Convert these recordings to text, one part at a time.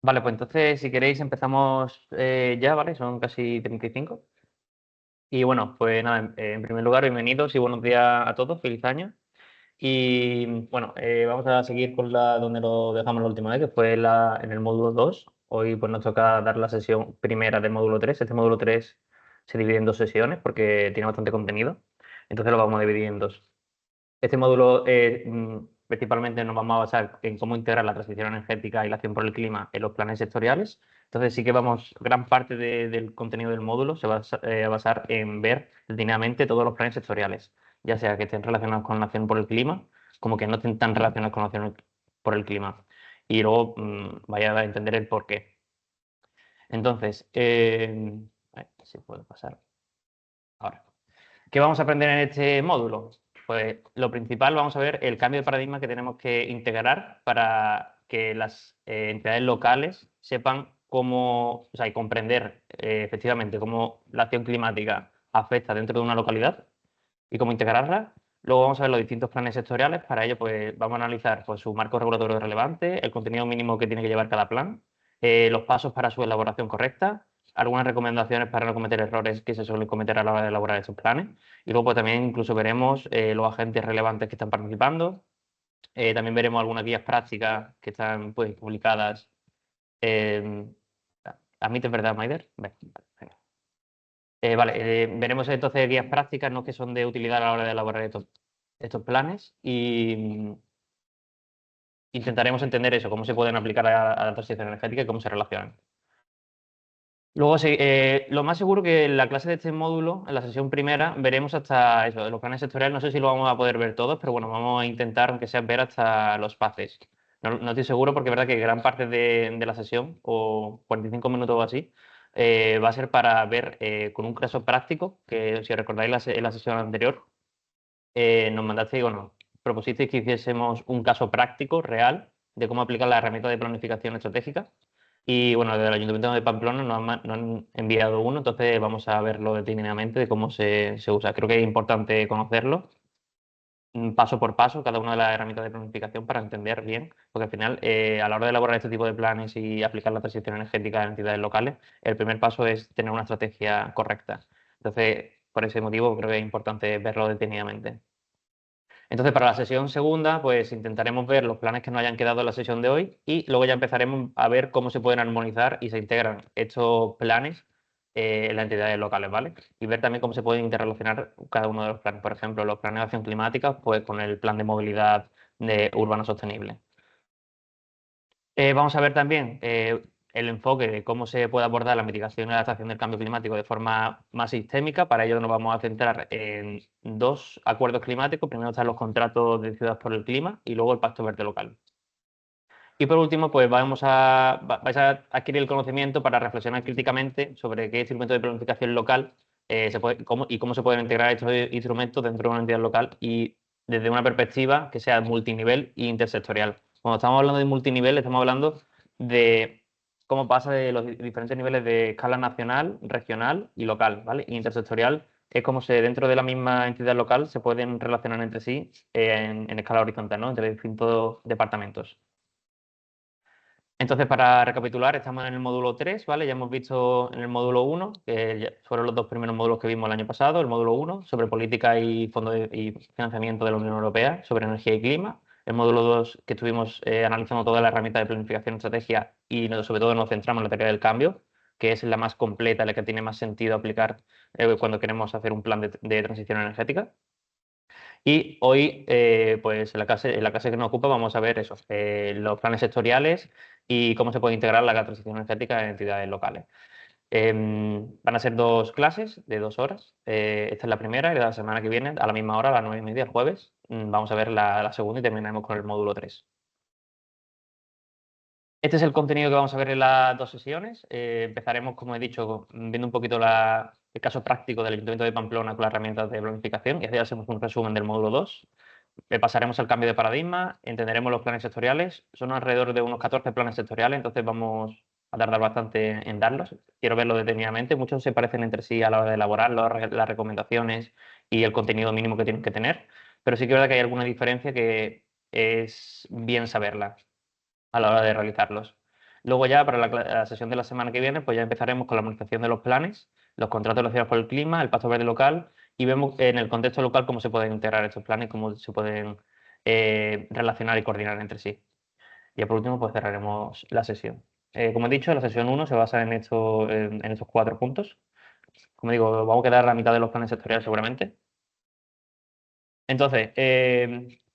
Vale, pues entonces, si queréis, empezamos ya, ¿vale? Son casi 35. Y bueno, pues nada, en primer lugar, bienvenidos y buenos días a todos, feliz año. Y bueno, vamos a seguir con donde lo dejamos la última vez, que fue en el módulo 2. Hoy pues nos toca dar la sesión primera del módulo 3. Este módulo 3 se divide en dos sesiones porque tiene bastante contenido, entonces lo vamos a dividir en dos. Este módulo principalmente nos vamos a basar en cómo integrar la transición energética y la acción por el clima en los planes sectoriales. Entonces sí que gran parte del contenido del módulo se va a basar en ver detenidamente todos los planes sectoriales, ya sea que estén relacionados con la acción por el clima, como que no estén tan relacionados con la acción por el clima. Y luego vaya a entender el por qué. Entonces, a ver si puedo pasar ahora. ¿Qué vamos a aprender en este módulo? Pues lo principal, vamos a ver el cambio de paradigma que tenemos que integrar para que las entidades locales sepan cómo, o sea, y comprender efectivamente cómo la acción climática afecta dentro de una localidad y cómo integrarla. Luego vamos a ver los distintos planes sectoriales. Para ello, pues vamos a analizar pues, su marco regulatorio relevante, el contenido mínimo que tiene que llevar cada plan, los pasos para su elaboración correcta, algunas recomendaciones para no cometer errores que se suelen cometer a la hora de elaborar estos planes. Y luego pues, también incluso veremos los agentes relevantes que están participando. También veremos algunas guías prácticas que están pues, publicadas. Eh, ¿Admites verdad, Maider? Vale, venga. Veremos entonces guías prácticas, ¿no? Que son de utilidad a la hora de elaborar estos planes y intentaremos entender eso, cómo se pueden aplicar a la transición energética y cómo se relacionan. Luego, sí, lo más seguro que en la clase de este módulo, en la sesión primera, veremos hasta eso, los planes sectoriales. No sé si lo vamos a poder ver todos, pero bueno, vamos a intentar, aunque sea, ver hasta los fases. No estoy seguro porque es verdad que gran parte de la sesión, o 45 minutos o así, va a ser para ver con un caso práctico, que si recordáis en la sesión anterior, nos mandasteis, bueno, propusisteis que hiciésemos un caso práctico, real, de cómo aplicar la herramienta de planificación estratégica. Y bueno, desde el Ayuntamiento de Pamplona nos han enviado uno, entonces vamos a verlo detenidamente de cómo se usa. Creo que es importante conocerlo paso por paso, cada una de las herramientas de planificación para entender bien, porque al final, a la hora de elaborar este tipo de planes y aplicar la transición energética en entidades locales, el primer paso es tener una estrategia correcta. Entonces, por ese motivo, creo que es importante verlo detenidamente. Entonces, para la sesión segunda, pues intentaremos ver los planes que nos hayan quedado en la sesión de hoy y luego ya empezaremos a ver cómo se pueden armonizar y se integran estos planes en las entidades locales, ¿vale? Y ver también cómo se pueden interrelacionar cada uno de los planes. Por ejemplo, los planes de acción climática, pues con el plan de movilidad urbana sostenible. Vamos a ver también el enfoque de cómo se puede abordar la mitigación y la adaptación del cambio climático de forma más sistémica. Para ello nos vamos a centrar en dos acuerdos climáticos. Primero están los contratos de Ciudad por el Clima y luego el Pacto Verde Local. Y por último, pues vais a adquirir el conocimiento para reflexionar críticamente sobre qué instrumentos de planificación local y cómo se pueden integrar estos instrumentos dentro de una entidad local y desde una perspectiva que sea multinivel e intersectorial. Cuando estamos hablando de multinivel, estamos hablando de cómo pasa de los diferentes niveles de escala nacional, regional y local, ¿vale? Y intersectorial es como se dentro de la misma entidad local se pueden relacionar entre sí en escala horizontal, ¿no? Entre distintos departamentos. Entonces, para recapitular, estamos en el módulo 3, ¿vale? Ya hemos visto en el módulo 1, que fueron los dos primeros módulos que vimos el año pasado, el módulo 1 sobre política y y financiamiento de la Unión Europea, sobre energía y clima, el módulo 2 que estuvimos analizando toda la herramienta de planificación y estrategia y sobre todo nos centramos en la teoría del cambio, que es la más completa, la que tiene más sentido aplicar cuando queremos hacer un plan de transición energética. Y hoy, pues en la clase que nos ocupa, vamos a ver eso, los planes sectoriales y cómo se puede integrar la transición energética en entidades locales. Van a ser dos clases de 2 horas. Esta es la primera y la semana que viene, a la misma hora, a las 9:30, el jueves, vamos a ver la segunda y terminaremos con el módulo 3. Este es el contenido que vamos a ver en las dos sesiones. Empezaremos, como he dicho, viendo un poquito el caso práctico del Ayuntamiento de Pamplona con las herramientas de planificación y así hacemos un resumen del módulo 2. Pasaremos al cambio de paradigma, entenderemos los planes sectoriales. Son alrededor de unos 14 planes sectoriales, entonces vamos a tardar bastante en darlos. Quiero verlo detenidamente. Muchos se parecen entre sí a la hora de elaborar las recomendaciones y el contenido mínimo que tienen que tener, pero sí que es verdad que hay alguna diferencia que es bien saberla a la hora de realizarlos. Luego ya para la sesión de la semana que viene, pues ya empezaremos con la armonización de los planes, los contratos relacionados con el clima, el Pacto Verde local y vemos en el contexto local cómo se pueden integrar estos planes, cómo se pueden relacionar y coordinar entre sí. Y ya por último, pues cerraremos la sesión. Como he dicho, la sesión 1 se basa en estos 4 puntos. Como digo, vamos a quedar a la mitad de los planes sectoriales seguramente. Entonces,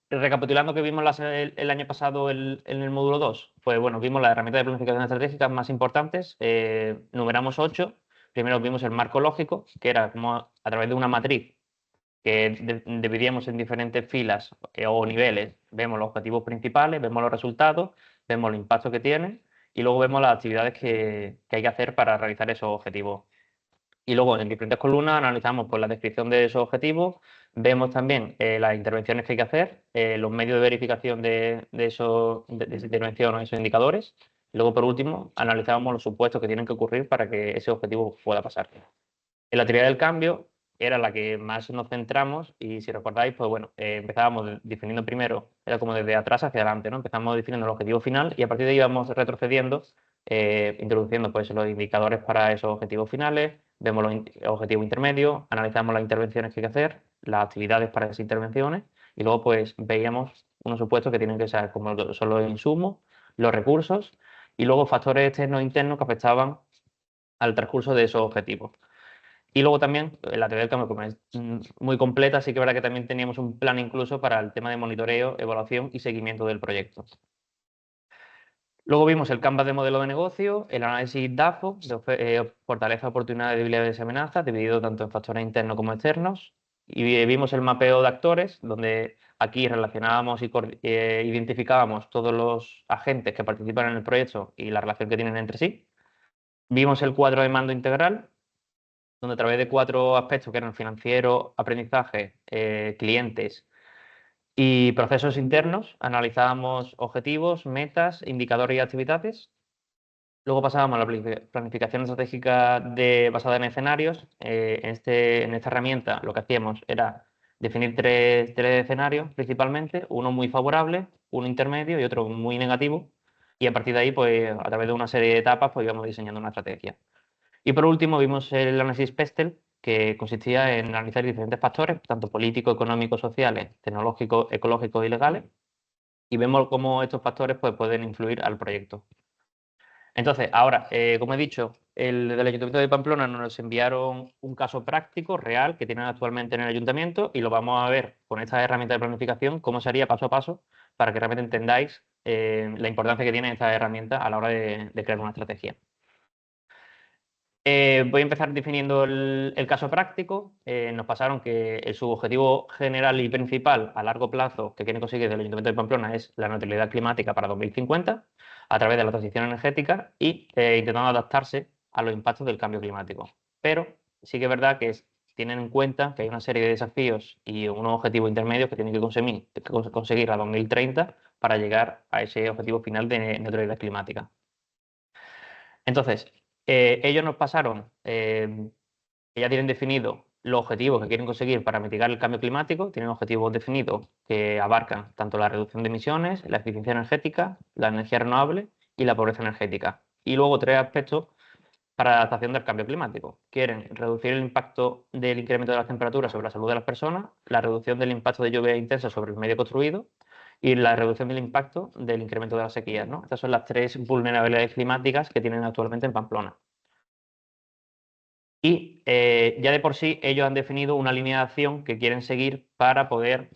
recapitulando que vimos el año pasado en el módulo 2, pues bueno, vimos las herramientas de planificación estratégica más importantes, numeramos 8. Primero vimos el marco lógico, que era como a través de una matriz que dividíamos en diferentes filas o niveles. Vemos los objetivos principales, vemos los resultados, vemos los impactos que tienen y luego vemos las actividades que hay que hacer para realizar esos objetivos. Y luego en diferentes columnas analizamos pues, la descripción de esos objetivos, vemos también las intervenciones que hay que hacer, los medios de verificación de esa intervención o esos indicadores. Y luego, por último, analizamos los supuestos que tienen que ocurrir para que ese objetivo pueda pasar. En la teoría del cambio era la que más nos centramos y si recordáis, pues bueno, empezábamos definiendo primero, era como desde atrás hacia adelante, ¿no? Empezamos definiendo el objetivo final y a partir de ahí íbamos retrocediendo, introduciendo pues los indicadores para esos objetivos finales, vemos los objetivos intermedios, analizamos las intervenciones que hay que hacer, las actividades para esas intervenciones y luego pues veíamos unos supuestos que tienen que ser como son los insumos, los recursos y luego factores externos e internos que afectaban al transcurso de esos objetivos. Y luego también la teoría del cambio, como es muy completa, sí que es verdad que también teníamos un plan incluso para el tema de monitoreo, evaluación y seguimiento del proyecto. Luego vimos el Canvas de modelo de negocio, el análisis DAFO, de fortaleza, oportunidades, debilidades y amenazas, dividido tanto en factores internos como externos. Y vimos el mapeo de actores, donde aquí relacionábamos y identificábamos todos los agentes que participan en el proyecto y la relación que tienen entre sí. Vimos el cuadro de mando integral, donde a través de 4 aspectos que eran financiero, aprendizaje, clientes y procesos internos, analizábamos objetivos, metas, indicadores y actividades. Luego pasábamos a la planificación estratégica basada en escenarios. En esta herramienta lo que hacíamos era definir tres escenarios principalmente, uno muy favorable, uno intermedio y otro muy negativo. Y a partir de ahí, pues a través de una serie de etapas, pues íbamos diseñando una estrategia. Y por último vimos el análisis Pestel, que consistía en analizar diferentes factores, tanto políticos, económicos, sociales, tecnológicos, ecológicos y legales, y vemos cómo estos factores pues, pueden influir al proyecto. Entonces, ahora, como he dicho, del Ayuntamiento de Pamplona nos enviaron un caso práctico, real, que tienen actualmente en el Ayuntamiento, y lo vamos a ver con esta herramienta de planificación, cómo sería paso a paso, para que realmente entendáis la importancia que tiene esta herramienta a la hora de crear una estrategia. Voy a empezar definiendo el caso práctico. Nos pasaron que el subobjetivo general y principal a largo plazo que quiere conseguir el Ayuntamiento de Pamplona es la neutralidad climática para 2050 a través de la transición energética y intentando adaptarse a los impactos del cambio climático. Pero sí que es verdad que tienen en cuenta que hay una serie de desafíos y unos objetivos intermedios que tienen que conseguir a 2030 para llegar a ese objetivo final de neutralidad climática. Entonces, ellos nos pasaron, que ya tienen definido los objetivos que quieren conseguir para mitigar el cambio climático, tienen objetivos definidos que abarcan tanto la reducción de emisiones, la eficiencia energética, la energía renovable y la pobreza energética. Y luego 3 aspectos para la adaptación del cambio climático. Quieren reducir el impacto del incremento de las temperaturas sobre la salud de las personas, la reducción del impacto de lluvia intensa sobre el medio construido y la reducción del impacto del incremento de las sequías, ¿no? Estas son las 3 vulnerabilidades climáticas que tienen actualmente en Pamplona. Y ya de por sí ellos han definido una línea de acción que quieren seguir para poder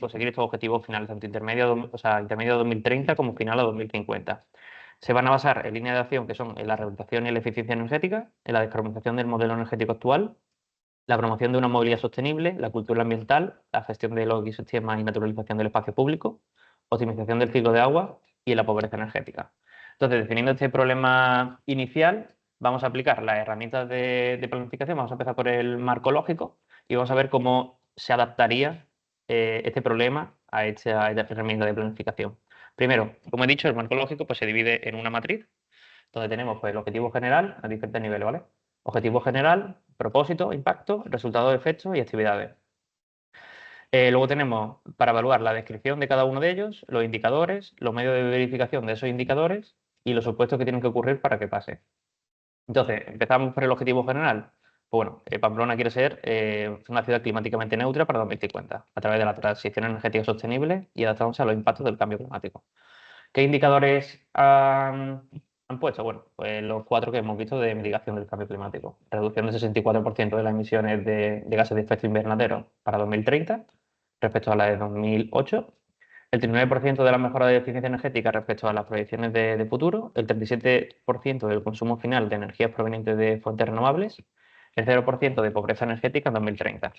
conseguir estos objetivos finales, tanto intermedio, intermedio de 2030 como final a 2050. Se van a basar en líneas de acción que son en la rehabilitación y la eficiencia energética, en la descarbonización del modelo energético actual, la promoción de una movilidad sostenible, la cultura ambiental, la gestión de los ecosistemas y naturalización del espacio público, optimización del ciclo de agua y la pobreza energética. Entonces, definiendo este problema inicial, vamos a aplicar las herramientas de planificación, vamos a empezar por el marco lógico y vamos a ver cómo se adaptaría este problema a esta herramienta de planificación. Primero, como he dicho, el marco lógico pues, se divide en una matriz donde tenemos pues, el objetivo general a diferentes niveles, ¿vale? Objetivo general, propósito, impacto, resultados, efectos y actividades. Luego tenemos para evaluar la descripción de cada uno de ellos, los indicadores, los medios de verificación de esos indicadores y los supuestos que tienen que ocurrir para que pase. Entonces, empezamos por el objetivo general. Pues bueno, Pamplona quiere ser una ciudad climáticamente neutra para 2050, a través de la transición energética sostenible y adaptándose a los impactos del cambio climático. ¿Qué indicadores han puesto? Bueno, pues los 4 que hemos visto de mitigación del cambio climático. Reducción del 64% de las emisiones de gases de efecto invernadero para 2030 respecto a la de 2008. El 39% de la mejora de eficiencia energética respecto a las proyecciones de futuro. El 37% del consumo final de energías provenientes de fuentes renovables. El 0% de pobreza energética en 2030.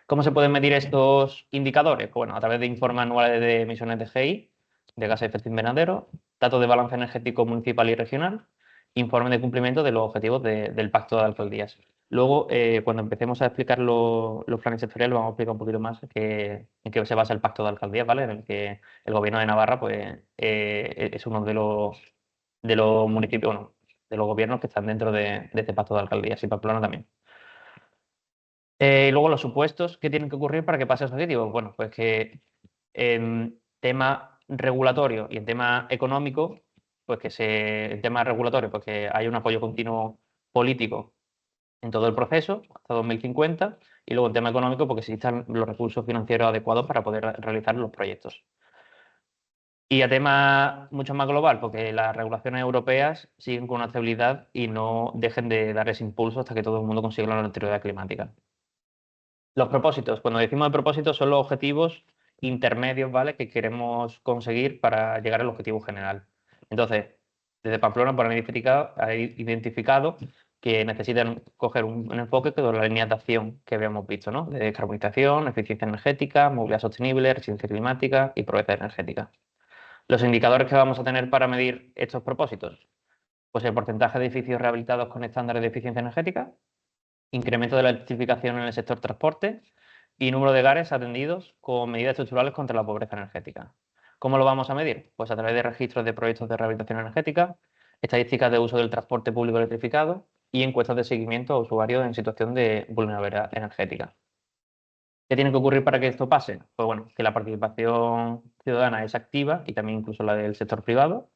¿Cómo se pueden medir estos indicadores? Pues bueno, a través de informes anuales de emisiones de GI, de gases de efecto invernadero, datos de balance energético municipal y regional, informes de cumplimiento de los objetivos del Pacto de Alcaldías. Luego, cuando empecemos a explicar los planes sectoriales, vamos a explicar un poquito más en qué se basa el Pacto de Alcaldías, ¿vale? En el que el Gobierno de Navarra pues, es uno de los municipios, bueno, de los gobiernos que están dentro de este Pacto de Alcaldías y Pamplona también. Y luego los supuestos que tienen que ocurrir para que pase ese objetivo. Bueno, pues que en tema regulatorio y en tema económico, pues en tema regulatorio, pues que haya un apoyo continuo político en todo el proceso hasta 2050 y luego en tema económico, porque existan los recursos financieros adecuados para poder realizar los proyectos. Y a tema mucho más global, porque las regulaciones europeas siguen con una estabilidad y no dejen de dar ese impulso hasta que todo el mundo consiga la neutralidad climática. Los propósitos, cuando decimos de propósitos, son los objetivos intermedios, ¿vale? Que queremos conseguir para llegar al objetivo general. Entonces, desde Pamplona pues, han identificado que necesitan coger un enfoque con las líneas de acción que habíamos visto, ¿no? De descarbonización, eficiencia energética, movilidad sostenible, resistencia climática y pobreza energética. Los indicadores que vamos a tener para medir estos propósitos, pues el porcentaje de edificios rehabilitados con estándares de eficiencia energética, incremento de la electrificación en el sector transporte y número de hogares atendidos con medidas estructurales contra la pobreza energética. ¿Cómo lo vamos a medir? Pues a través de registros de proyectos de rehabilitación energética, estadísticas de uso del transporte público electrificado y encuestas de seguimiento a usuarios en situación de vulnerabilidad energética. ¿Qué tiene que ocurrir para que esto pase? Pues bueno, que la participación ciudadana es activa y también incluso la del sector privado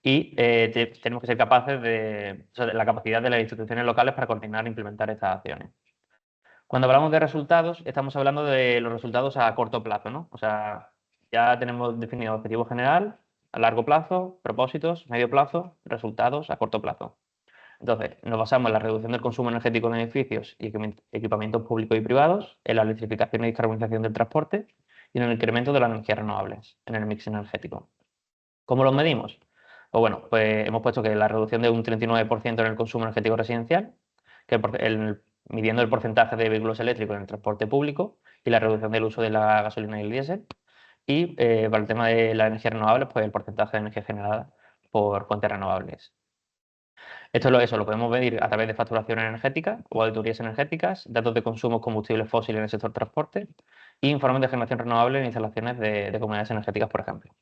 y tenemos que ser capaces o sea, de la capacidad de las instituciones locales para coordinar e implementar estas acciones. Cuando hablamos de resultados, estamos hablando de los resultados a corto plazo, ¿no? O sea, ya tenemos definido objetivo general, a largo plazo, propósitos, medio plazo, resultados a corto plazo. Entonces, nos basamos en la reducción del consumo energético en edificios y equipamientos públicos y privados, en la electrificación y descarbonización del transporte y en el incremento de las energías renovables en el mix energético. ¿Cómo los medimos? Pues bueno, pues hemos puesto que la reducción de un 39% en el consumo energético residencial, midiendo el porcentaje de vehículos eléctricos en el transporte público y la reducción del uso de la gasolina y el diésel. Y para el tema de las energías renovables, pues el porcentaje de energía generada por fuentes renovables. Eso lo podemos medir a través de facturación energética o auditorías energéticas, datos de consumo de combustibles fósiles en el sector transporte e informes de generación renovable en instalaciones de comunidades energéticas, por ejemplo.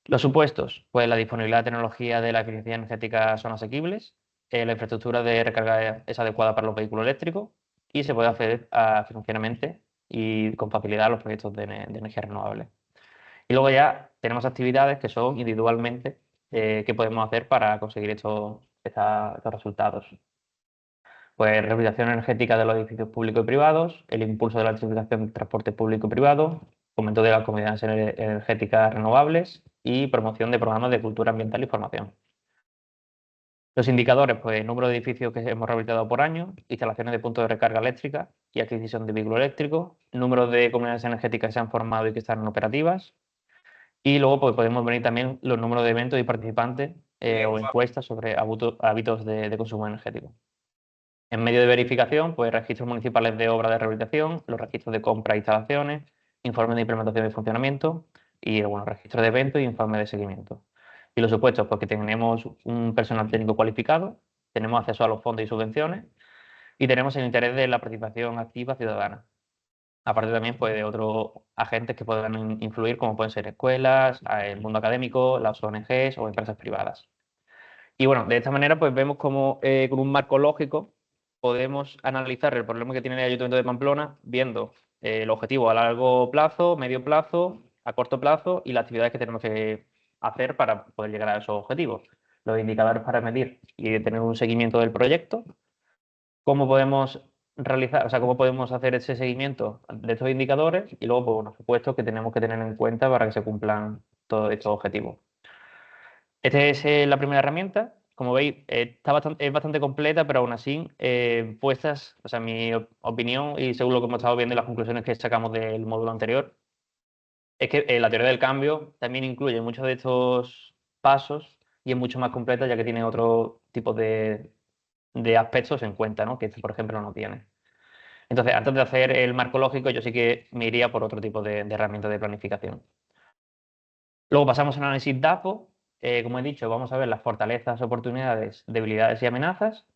Los supuestos, pues la disponibilidad de tecnología de la eficiencia energética son asequibles, la infraestructura de recarga es adecuada para los vehículos eléctricos y se puede acceder financieramente y con facilidad a los proyectos de energía renovable. Y luego ya tenemos actividades que son individualmente que podemos hacer para conseguir estos resultados. Pues rehabilitación energética de los edificios públicos y privados, el impulso de la electrificación del transporte público y privado, fomento de las comunidades energéticas renovables y promoción de programas de cultura ambiental y formación. Los indicadores, pues número de edificios que hemos rehabilitado por año, instalaciones de puntos de recarga eléctrica y adquisición de vehículos eléctricos, número de comunidades energéticas que se han formado y que están operativas, y luego pues, podemos ver también los números de eventos y participantes o encuestas sobre hábitos de consumo energético. En medio de verificación, pues registros municipales de obra de rehabilitación, los registros de compra e instalaciones, informes de implementación y funcionamiento y bueno, registros de eventos y informes de seguimiento. Y los supuestos, pues que tenemos un personal técnico cualificado, tenemos acceso a los fondos y subvenciones y tenemos el interés de la participación activa ciudadana. Aparte también pues, de otros agentes que puedan influir, como pueden ser escuelas, el mundo académico, las ONGs o empresas privadas. Y bueno, de esta manera pues vemos cómo con un marco lógico podemos analizar el problema que tiene el Ayuntamiento de Pamplona viendo el objetivo a largo plazo, medio plazo, a corto plazo y las actividades que tenemos que hacer para poder llegar a esos objetivos. Los indicadores para medir y tener un seguimiento del proyecto. Cómo podemos realizar, o sea, cómo podemos hacer ese seguimiento de estos indicadores y luego, pues, los supuestos que tenemos que tener en cuenta para que se cumplan todos estos objetivos. Esta es la primera herramienta. Como veis, es bastante completa, pero aún así, puestas, o sea, mi opinión y según lo que hemos estado viendo y las conclusiones que sacamos del módulo anterior, es que la teoría del cambio también incluye muchos de estos pasos y es mucho más completa ya que tiene otro tipo de aspectos en cuenta, ¿no? Que este, por ejemplo, no tiene. Entonces, antes de hacer el marco lógico, yo sí que me iría por otro tipo de herramientas de planificación. Luego pasamos al análisis DAFO. Como he dicho, vamos a ver las fortalezas, oportunidades, debilidades y amenazas.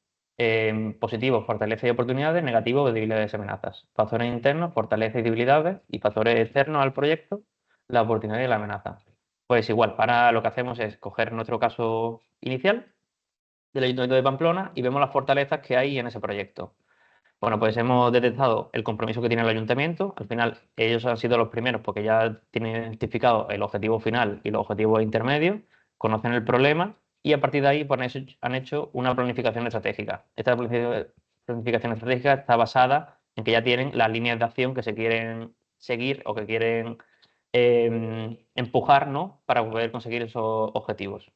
Positivos, fortalezas y oportunidades. Negativos, debilidades y amenazas. Factores internos, fortalezas y debilidades. Y factores externos al proyecto, la oportunidad y la amenaza. Pues igual, para lo que hacemos es coger nuestro caso inicial del Ayuntamiento de Pamplona y vemos las fortalezas que hay en ese proyecto. Bueno, pues hemos detectado el compromiso que tiene el ayuntamiento. Al final, ellos han sido los primeros porque ya tienen identificado el objetivo final y los objetivos intermedios, conocen el problema y a partir de ahí pues, han hecho una planificación estratégica. Esta planificación estratégica está basada en que ya tienen las líneas de acción que se quieren seguir o que quieren empujar, ¿no? Para poder conseguir esos objetivos.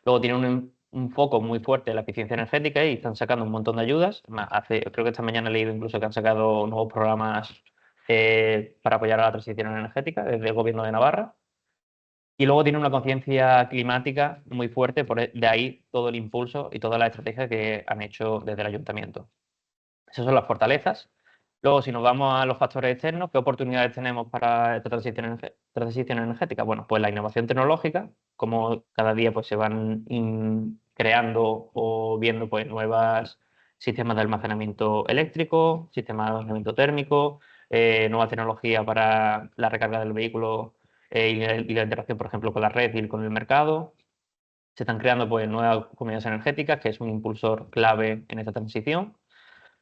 Luego tienen un foco muy fuerte en la eficiencia energética y están sacando un montón de ayudas. Creo que esta mañana he leído incluso que han sacado nuevos programas para apoyar a la transición energética desde el gobierno de Navarra. Y luego tienen una conciencia climática muy fuerte, de ahí todo el impulso y toda la estrategia que han hecho desde el ayuntamiento. Esas son las fortalezas. Luego, si nos vamos a los factores externos, ¿qué oportunidades tenemos para esta transición energética? Bueno, pues la innovación tecnológica, como cada día pues, se van creando o viendo pues, nuevos sistemas de almacenamiento eléctrico, sistemas de almacenamiento térmico, nueva tecnología para la recarga del vehículo y la interacción, por ejemplo, con la red y con el mercado. Se están creando pues, nuevas comunidades energéticas, que es un impulsor clave en esta transición.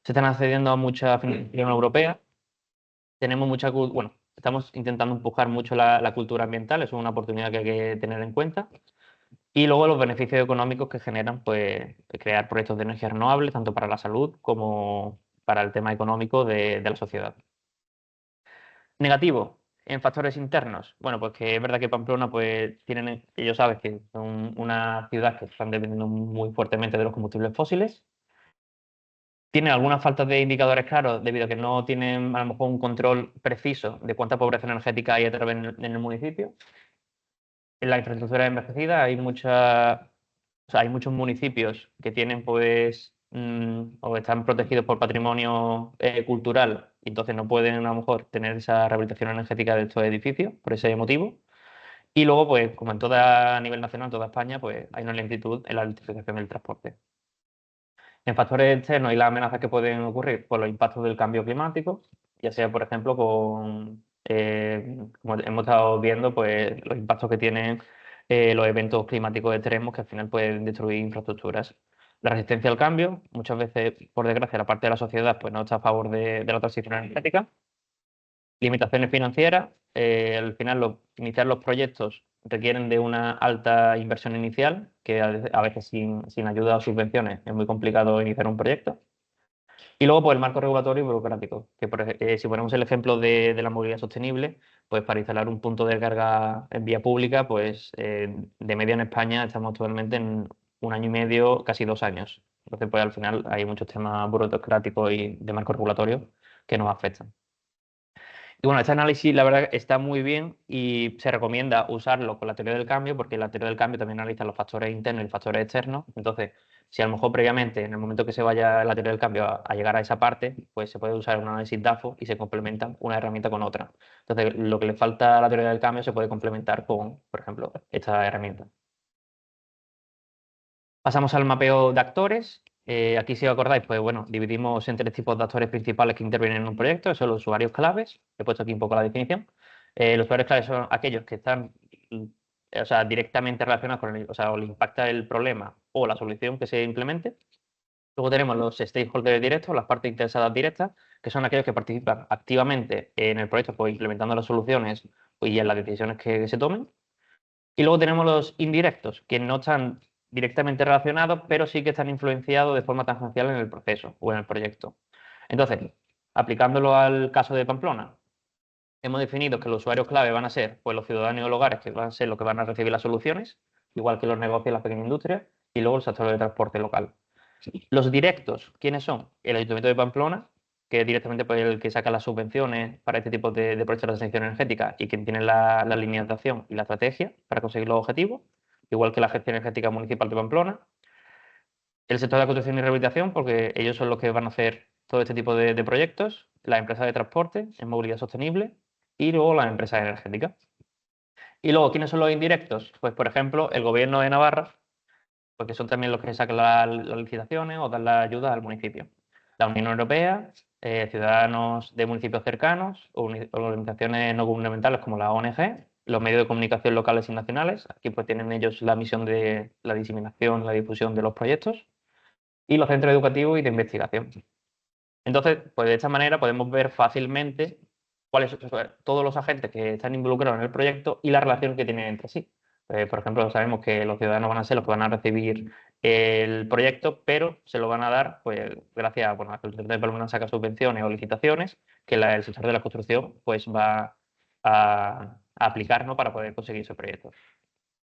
Se están accediendo a mucha financiación europea. Tenemos bueno, estamos intentando empujar mucho la cultura ambiental, eso es una oportunidad que hay que tener en cuenta. Y luego los beneficios económicos que generan, pues, crear proyectos de energía renovable, tanto para la salud como para el tema económico de la sociedad. Negativo, en factores internos. Bueno, pues que es verdad que Pamplona, pues, ellos saben que son una ciudad que están dependiendo muy fuertemente de los combustibles fósiles. Tienen algunas faltas de indicadores claros debido a que no tienen a lo mejor un control preciso de cuánta pobreza energética hay en el municipio. En la infraestructura envejecida hay muchos municipios que tienen pues o están protegidos por patrimonio cultural y entonces no pueden a lo mejor tener esa rehabilitación energética de estos edificios por ese motivo. Y luego, pues, como a nivel nacional, en toda España, pues hay una lentitud en la electrificación del transporte. En factores externos y las amenazas que pueden ocurrir por los impactos del cambio climático, ya sea, por ejemplo, como hemos estado viendo, pues los impactos que tienen los eventos climáticos extremos que al final pueden destruir infraestructuras. La resistencia al cambio, muchas veces, por desgracia, la parte de la sociedad pues, no está a favor de la transición energética. Limitaciones financieras, al final iniciar los proyectos requieren de una alta inversión inicial, que a veces sin ayuda o subvenciones es muy complicado iniciar un proyecto. Y luego, pues el marco regulatorio y burocrático, que si ponemos el ejemplo de la movilidad sostenible, pues para instalar un punto de carga en vía pública, pues de media en España estamos actualmente en 1 año y medio, casi 2 años. Entonces, pues al final hay muchos temas burocráticos y de marco regulatorio que nos afectan. Y bueno, este análisis la verdad está muy bien y se recomienda usarlo con la teoría del cambio porque la teoría del cambio también analiza los factores internos y los factores externos. Entonces, si a lo mejor previamente, en el momento que se vaya la teoría del cambio a llegar a esa parte, pues se puede usar un análisis DAFO y se complementa una herramienta con otra. Entonces, lo que le falta a la teoría del cambio se puede complementar con, por ejemplo, esta herramienta. Pasamos al mapeo de actores. Aquí, si os acordáis, pues bueno, dividimos en 3 tipos de actores principales que intervienen en un proyecto. Son los usuarios claves. He puesto aquí un poco la definición. Los usuarios claves son aquellos que están o sea, directamente relacionados o sea, o le impacta el problema o la solución que se implemente. Luego tenemos los stakeholders directos, las partes interesadas directas, que son aquellos que participan activamente en el proyecto, pues implementando las soluciones y en las decisiones que se tomen. Y luego tenemos los indirectos, que no están directamente relacionados, pero sí que están influenciados de forma tangencial en el proceso o en el proyecto. Entonces, aplicándolo al caso de Pamplona, hemos definido que los usuarios clave van a ser pues, los ciudadanos y los hogares, que van a ser los que van a recibir las soluciones, igual que los negocios y las pequeñas industrias, y luego el sector de transporte local. Los directos, ¿quiénes son? El Ayuntamiento de Pamplona, que es directamente pues, el que saca las subvenciones para este tipo de proyectos de transición energética y quien tiene la línea de acción y la estrategia para conseguir los objetivos, igual que la Agencia Energética Municipal de Pamplona. El sector de la construcción y rehabilitación, porque ellos son los que van a hacer todo este tipo de proyectos, las empresas de transporte en movilidad sostenible y luego las empresas energéticas. Y luego, ¿quiénes son los indirectos? Pues, por ejemplo, el Gobierno de Navarra, porque son también los que sacan las licitaciones o dan la ayuda al municipio. La Unión Europea, ciudadanos de municipios cercanos, organizaciones no gubernamentales como la ONG, los medios de comunicación locales y nacionales, aquí pues tienen ellos la misión de la diseminación, la difusión de los proyectos, y los centros educativos y de investigación. Entonces, pues de esta manera podemos ver fácilmente cuáles son todos los agentes que están involucrados en el proyecto y la relación que tienen entre sí. Por ejemplo, sabemos que los ciudadanos van a ser los que van a recibir el proyecto, pero se lo van a dar pues, gracias a, bueno, a que el sector de Palmera saca subvenciones o licitaciones que el sector de la construcción pues, va a aplicar, ¿no? Para poder conseguir ese proyecto.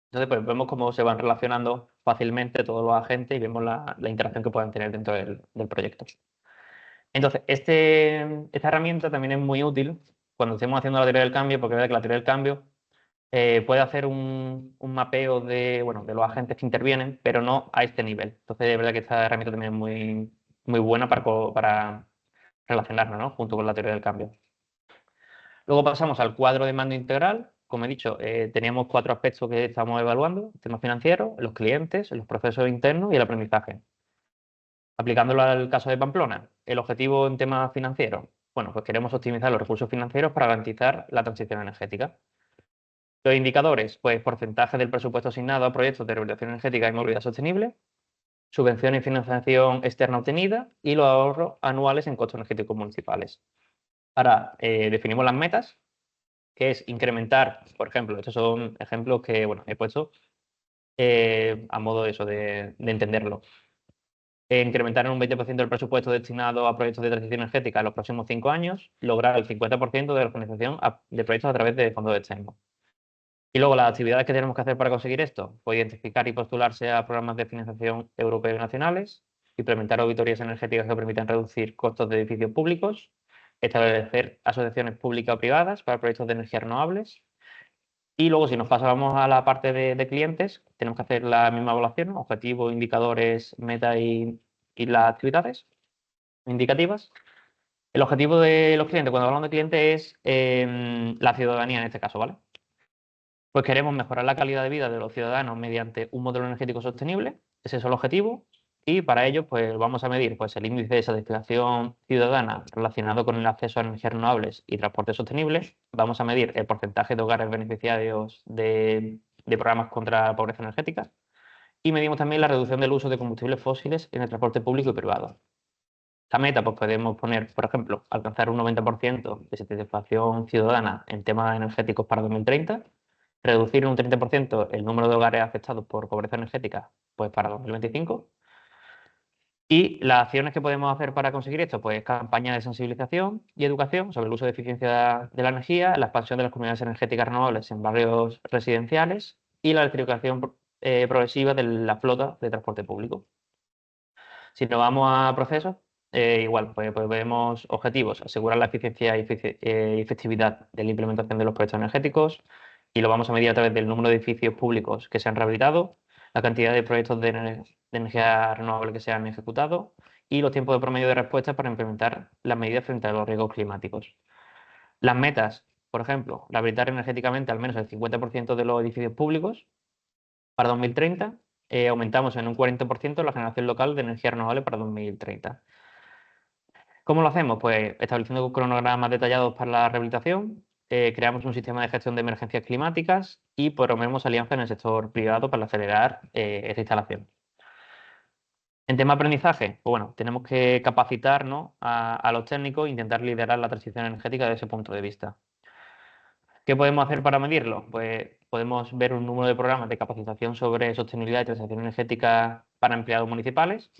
Entonces, pues vemos cómo se van relacionando fácilmente todos los agentes y vemos la interacción que puedan tener dentro del proyecto. Entonces, esta herramienta también es muy útil cuando estemos haciendo la teoría del cambio, porque es verdad que la teoría del cambio puede hacer un mapeo bueno, de los agentes que intervienen, pero no a este nivel. Entonces, es verdad que esta herramienta también es muy buena para relacionarnos, ¿no? Junto con la teoría del cambio. Luego pasamos al cuadro de mando integral. Como he dicho, teníamos 4 aspectos que estamos evaluando: el tema financiero, los clientes, los procesos internos y el aprendizaje. Aplicándolo al caso de Pamplona, el objetivo en temas financieros, bueno, pues queremos optimizar los recursos financieros para garantizar la transición energética. Los indicadores, pues porcentaje del presupuesto asignado a proyectos de rehabilitación energética y movilidad sostenible, subvención y financiación externa obtenida y los ahorros anuales en costos energéticos municipales. Ahora, definimos las metas, que es incrementar, por ejemplo, estos son ejemplos que bueno, he puesto a modo de eso, de entenderlo. Incrementar en un 20% el presupuesto destinado a proyectos de transición energética en los próximos 5 años, lograr el 50% de la organización de proyectos a través de fondos externos. Y luego las actividades que tenemos que hacer para conseguir esto, pues identificar y postularse a programas de financiación europeos y nacionales, implementar auditorías energéticas que permitan reducir costos de edificios públicos, establecer asociaciones públicas o privadas para proyectos de energías renovables. Y luego, si nos pasamos a la parte de clientes, tenemos que hacer la misma evaluación, ¿no? Objetivos, indicadores, meta y las actividades indicativas. El objetivo de los clientes, cuando hablamos de clientes, es la ciudadanía en este caso, ¿vale? Pues queremos mejorar la calidad de vida de los ciudadanos mediante un modelo energético sostenible, ese es el objetivo, y para ello pues, vamos a medir pues, el índice de satisfacción ciudadana relacionado con el acceso a energías renovables y transporte sostenible, vamos a medir el porcentaje de hogares beneficiarios de programas contra la pobreza energética, y medimos también la reducción del uso de combustibles fósiles en el transporte público y privado. Esta meta pues, podemos poner, por ejemplo, alcanzar un 90% de satisfacción ciudadana en temas energéticos para 2030, reducir en un 30% el número de hogares afectados por pobreza energética pues, para 2025. Y las acciones que podemos hacer para conseguir esto, pues campañas de sensibilización y educación sobre el uso de eficiencia de la energía, la expansión de las comunidades energéticas renovables en barrios residenciales y la electrificación progresiva de la flota de transporte público. Si nos vamos a procesos, igual, pues vemos objetivos: asegurar la eficiencia y efectividad de la implementación de los proyectos energéticos, y lo vamos a medir a través del número de edificios públicos que se han rehabilitado, la cantidad de proyectos de energía renovable que se han ejecutado y los tiempos de promedio de respuesta para implementar las medidas frente a los riesgos climáticos. Las metas, por ejemplo, rehabilitar energéticamente al menos el 50% de los edificios públicos para 2030, aumentamos en un 40% la generación local de energía renovable para 2030. ¿Cómo lo hacemos? Pues estableciendo cronogramas detallados para la rehabilitación, creamos un sistema de gestión de emergencias climáticas y promovemos alianzas en el sector privado para acelerar esta instalación. En tema de aprendizaje, pues bueno, tenemos que capacitarnos a los técnicos e intentar liderar la transición energética desde ese punto de vista. ¿Qué podemos hacer para medirlo? Pues podemos ver un número de programas de capacitación sobre sostenibilidad y transición energética para empleados municipales.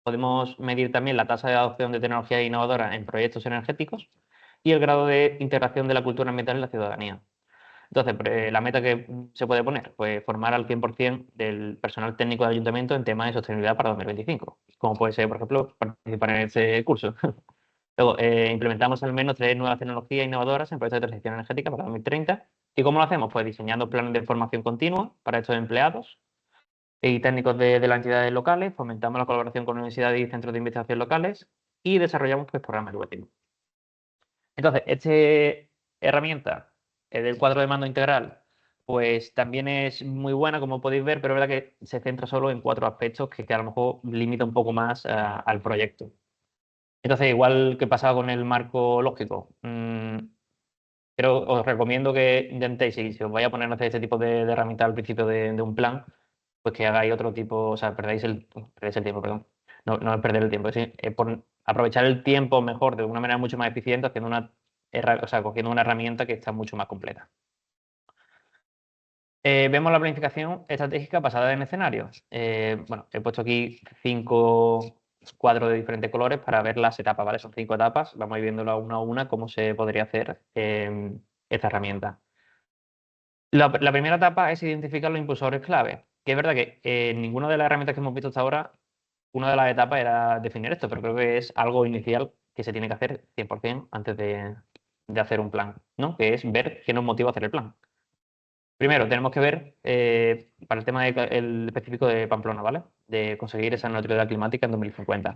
Podemos medir también la tasa de adopción de tecnologías innovadoras en proyectos energéticos y el grado de integración de la cultura ambiental en la ciudadanía. Entonces, la meta que se puede poner, pues formar al 100% del personal técnico del ayuntamiento en temas de sostenibilidad para 2025, como puede ser, por ejemplo, participar en este curso. Luego, implementamos al menos 3 nuevas tecnologías innovadoras en proyectos de transición energética para 2030. ¿Y cómo lo hacemos? Pues diseñando planes de formación continua para estos empleados y técnicos de las entidades locales, fomentamos la colaboración con universidades y centros de investigación locales y desarrollamos pues, programas educativos. Entonces, esta herramienta del cuadro de mando integral, pues también es muy buena, como podéis ver, pero es verdad que se centra solo en 4 aspectos que a lo mejor limita un poco más al proyecto. Entonces, igual que pasaba con el marco lógico, pero os recomiendo que intentéis, si os vais a poner a hacer este tipo de herramienta al principio de un plan, pues que hagáis otro tipo, o sea, perdáis el tiempo, perdón. No, no es perder el tiempo, es aprovechar el tiempo mejor de una manera mucho más eficiente, haciendo o sea, cogiendo una herramienta que está mucho más completa. Vemos la planificación estratégica basada en escenarios. Bueno, he puesto aquí 5 cuadros de diferentes colores para ver las etapas, ¿vale? Son 5 etapas, vamos a ir viéndolo una a una cómo se podría hacer esta herramienta. La primera etapa es identificar los impulsores clave, que es verdad que en ninguna de las herramientas que hemos visto hasta ahora, una de las etapas era definir esto, pero creo que es algo inicial que se tiene que hacer 100% antes de hacer un plan, ¿no? Que es ver qué nos motiva a hacer el plan. Primero, tenemos que ver, para el tema el específico de Pamplona, ¿vale? De conseguir esa neutralidad climática en 2050.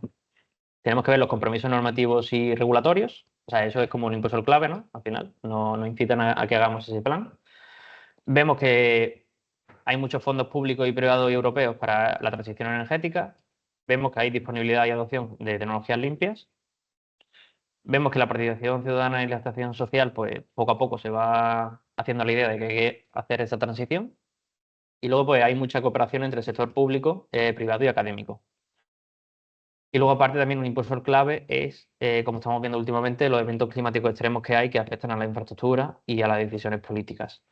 Tenemos que ver los compromisos normativos y regulatorios, o sea, eso es como un impulsor clave, ¿no? Al final, nos incitan a que hagamos ese plan. Vemos que hay muchos fondos públicos y privados y europeos para la transición energética. Vemos que hay disponibilidad y adopción de tecnologías limpias. Vemos que la participación ciudadana y la estación social, pues poco a poco se va haciendo la idea de que hay que hacer esa transición. Y luego, pues hay mucha cooperación entre el sector público, privado y académico. Y luego, aparte, también un impulsor clave es, como estamos viendo últimamente, los eventos climáticos extremos que hay que afectan a la infraestructura y a las decisiones políticas.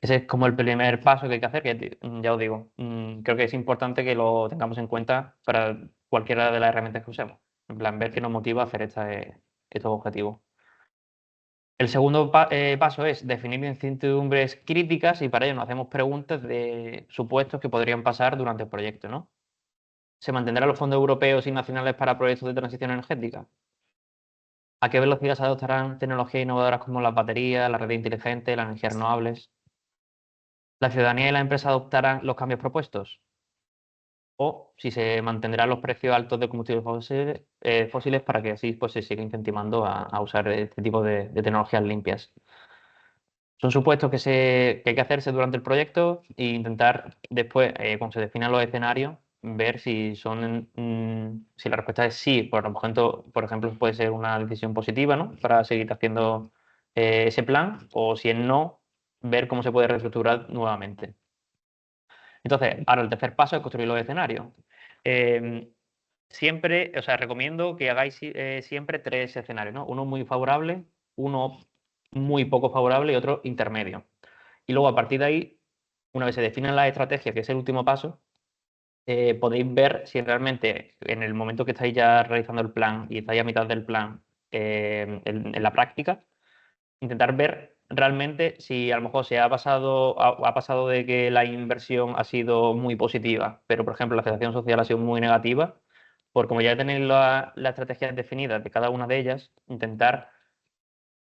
Ese es como el primer paso que hay que hacer, que ya os digo, creo que es importante que lo tengamos en cuenta para cualquiera de las herramientas que usemos. En plan, ver qué nos motiva a hacer estos objetivos. El segundo paso es definir incertidumbres críticas y para ello nos hacemos preguntas de supuestos que podrían pasar durante el proyecto, ¿no? ¿Se mantendrán los fondos europeos y nacionales para proyectos de transición energética? ¿A qué velocidad se adoptarán tecnologías innovadoras como las baterías, la red inteligente, las energías renovables? ¿La ciudadanía y la empresa adoptarán los cambios propuestos? ¿O si se mantendrán los precios altos de combustibles fósiles para que así pues, se siga incentivando a usar este tipo de tecnologías limpias? Son supuestos que hay que hacerse durante el proyecto e intentar después, cuando se definan los escenarios, ver si si la respuesta es sí, por ejemplo, puede ser una decisión positiva, ¿no? Para seguir haciendo ese plan, o si es no, ver cómo se puede reestructurar nuevamente. Entonces, ahora el tercer paso es construir los escenarios. Siempre, o sea, recomiendo que hagáis siempre 3 escenarios, ¿no? Uno muy favorable, uno muy poco favorable y otro intermedio. Y luego a partir de ahí, una vez se definen las estrategias, que es el último paso, podéis ver si realmente en el momento que estáis ya realizando el plan y estáis a mitad del plan en la práctica, intentar ver realmente si a lo mejor ha pasado de que la inversión ha sido muy positiva, pero por ejemplo la aceptación social ha sido muy negativa, por como ya tenéis las estrategias definidas de cada una de ellas, intentar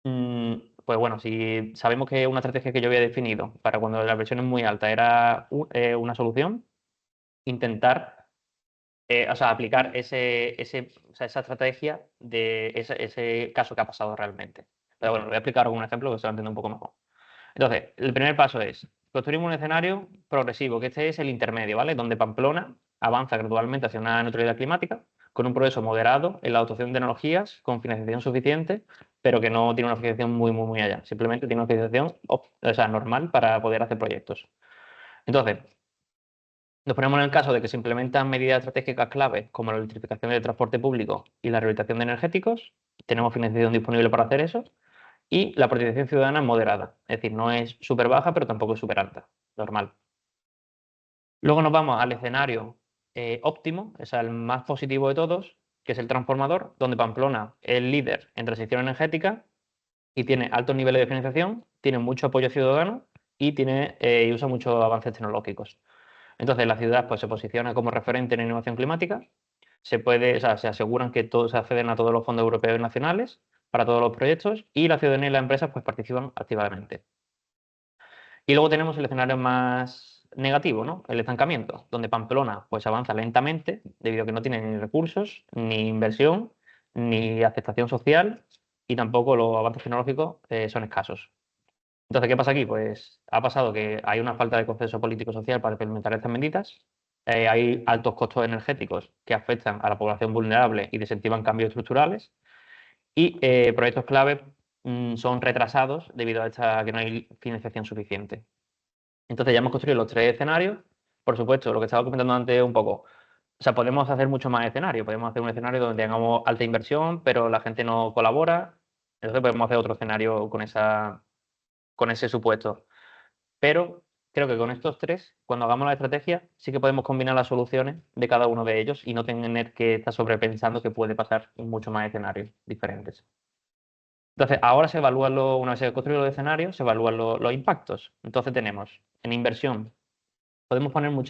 pues bueno, si sabemos que una estrategia que yo había definido para cuando la presión es muy alta era una solución, intentar o sea, aplicar o sea, esa estrategia de ese caso que ha pasado realmente. Pero bueno, lo voy a explicar con un ejemplo que se va a entender un poco mejor. Entonces, el primer paso es construimos un escenario progresivo, que este es el intermedio, ¿vale? Donde Pamplona avanza gradualmente hacia una neutralidad climática, con un progreso moderado en la adopción de tecnologías, con financiación suficiente, pero que no tiene una financiación muy allá. Simplemente tiene una financiación o sea, normal para poder hacer proyectos. Entonces, nos ponemos en el caso de que se implementan medidas estratégicas claves como la electrificación del transporte público y la rehabilitación de energéticos. Tenemos financiación disponible para hacer eso. Y la participación ciudadana es moderada, es decir, no es súper baja, pero tampoco es súper alta, normal. Luego nos vamos al escenario óptimo, es el más positivo de todos, que es el transformador, donde Pamplona es el líder en transición energética y tiene altos niveles de financiación, tiene mucho apoyo ciudadano y y usa muchos avances tecnológicos. Entonces la ciudad pues, se posiciona como referente en innovación climática, o sea, se aseguran que todos acceden a todos los fondos europeos y nacionales para todos los proyectos y la ciudadanía y las empresas pues, participan activamente. Y luego tenemos el escenario más negativo, ¿no? El estancamiento, donde Pamplona pues, avanza lentamente debido a que no tiene ni recursos, ni inversión, ni aceptación social y tampoco los avances tecnológicos son escasos. Entonces, ¿qué pasa aquí? Pues ha pasado que hay una falta de consenso político-social para implementar estas medidas, hay altos costos energéticos que afectan a la población vulnerable y desincentivan cambios estructurales, y proyectos clave son retrasados debido a que no hay financiación suficiente. Entonces ya hemos construido los tres escenarios. Por supuesto, lo que estaba comentando antes un poco. O sea, podemos hacer mucho más escenarios. Podemos hacer un escenario donde tengamos alta inversión, pero la gente no colabora. Entonces podemos hacer otro escenario con ese supuesto. Pero creo que con estos tres, cuando hagamos la estrategia, sí que podemos combinar las soluciones de cada uno de ellos y no tener que estar sobrepensando que puede pasar en muchos más escenarios diferentes. Entonces, ahora una vez se construyen los escenarios, se evalúan los impactos. Entonces tenemos en inversión, podemos poner o sea,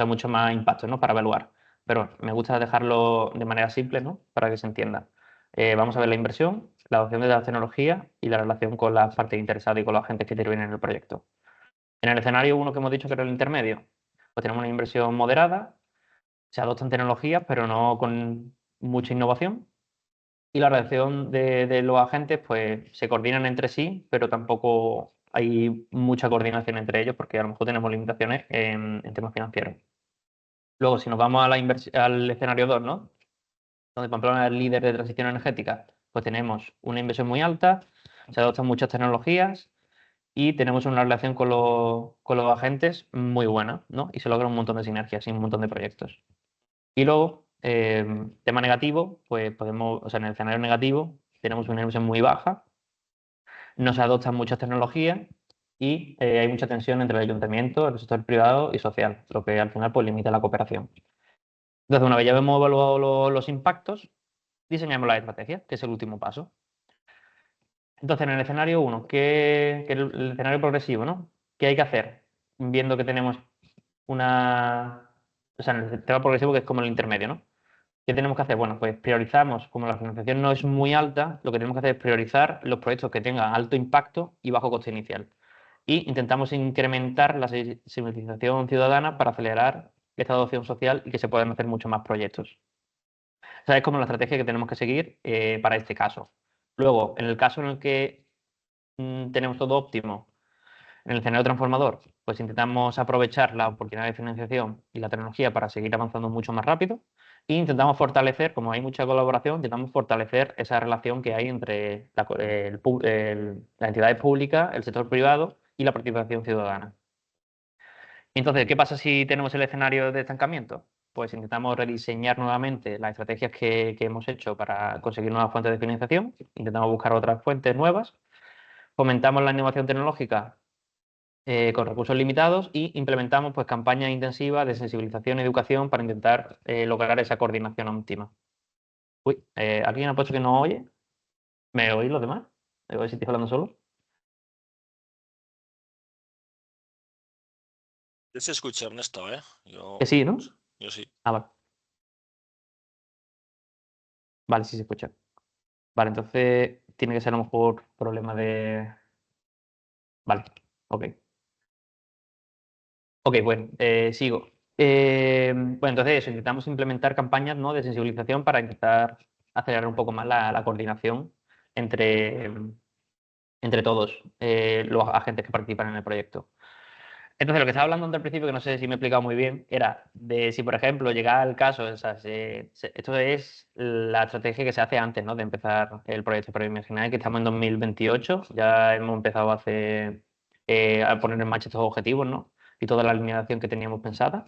mucho más impactos, ¿no? Para evaluar. Pero me gusta dejarlo de manera simple, ¿no? Para que se entienda. Vamos a ver la inversión, la adopción de las tecnologías y la relación con las partes interesadas y con los agentes que intervienen en el proyecto. En el escenario uno que hemos dicho que era el intermedio, pues tenemos una inversión moderada, se adoptan tecnologías, pero no con mucha innovación. Y la relación de los agentes, pues se coordinan entre sí, pero tampoco hay mucha coordinación entre ellos porque a lo mejor tenemos limitaciones en temas financieros. Luego, si nos vamos a al escenario 2, ¿no? Donde Pamplona es el líder de transición energética, pues tenemos una inversión muy alta, se adoptan muchas tecnologías y tenemos una relación con los agentes muy buena, ¿no? Y se logra un montón de sinergias y un montón de proyectos. Y luego, tema negativo, pues o sea, en el escenario negativo tenemos una inversión muy baja, no se adoptan muchas tecnologías y hay mucha tensión entre el ayuntamiento, el sector privado y social, lo que al final pues limita la cooperación. Entonces, una vez ya hemos evaluado los impactos, diseñamos la estrategia, que es el último paso. Entonces, en el escenario 1, que es el escenario progresivo, ¿no? ¿Qué hay que hacer? Viendo que tenemos o sea, en el tema progresivo que es como el intermedio, ¿no? ¿Qué tenemos que hacer? Bueno, pues priorizamos, como la financiación no es muy alta, lo que tenemos que hacer es priorizar los proyectos que tengan alto impacto y bajo coste inicial. Y intentamos incrementar la sensibilización ciudadana para acelerar esta adopción social y que se puedan hacer muchos más proyectos. Esa es como la estrategia que tenemos que seguir para este caso. Luego, en el caso en el que tenemos todo óptimo, en el escenario transformador, pues intentamos aprovechar la oportunidad de financiación y la tecnología para seguir avanzando mucho más rápido e intentamos fortalecer, como hay mucha colaboración, intentamos fortalecer esa relación que hay entre las entidades públicas, el sector privado y la participación ciudadana. Entonces, ¿qué pasa si tenemos el escenario de estancamiento? Pues intentamos rediseñar nuevamente las estrategias que hemos hecho para conseguir nuevas fuentes de financiación, intentamos buscar otras fuentes nuevas, fomentamos la innovación tecnológica con recursos limitados y implementamos pues, campañas intensivas de sensibilización y educación para intentar lograr esa coordinación óptima. Uy, ¿alguien ha puesto que no oye? ¿Me oís los demás? ¿Me oís si estoy hablando solo? Yo se escucha, Ernesto, ¿eh? Que sí, ¿no? Yo sí. Ah, vale. Vale, sí se escucha. Vale, entonces tiene que ser a lo mejor problema de... Vale, ok. Ok, bueno, sigo. Bueno, entonces eso, intentamos implementar campañas, ¿no? de sensibilización para intentar acelerar un poco más la coordinación entre, entre todos los agentes que participan en el proyecto. Entonces, lo que estaba hablando antes al principio, que no sé si me he explicado muy bien, era de si, por ejemplo, llegaba el caso, o sea, esto es la estrategia que se hace antes, ¿no? de empezar el proyecto, pero imagináis que estamos en 2028, ya hemos empezado a poner en marcha estos objetivos, ¿no? Y toda la alineación que teníamos pensada.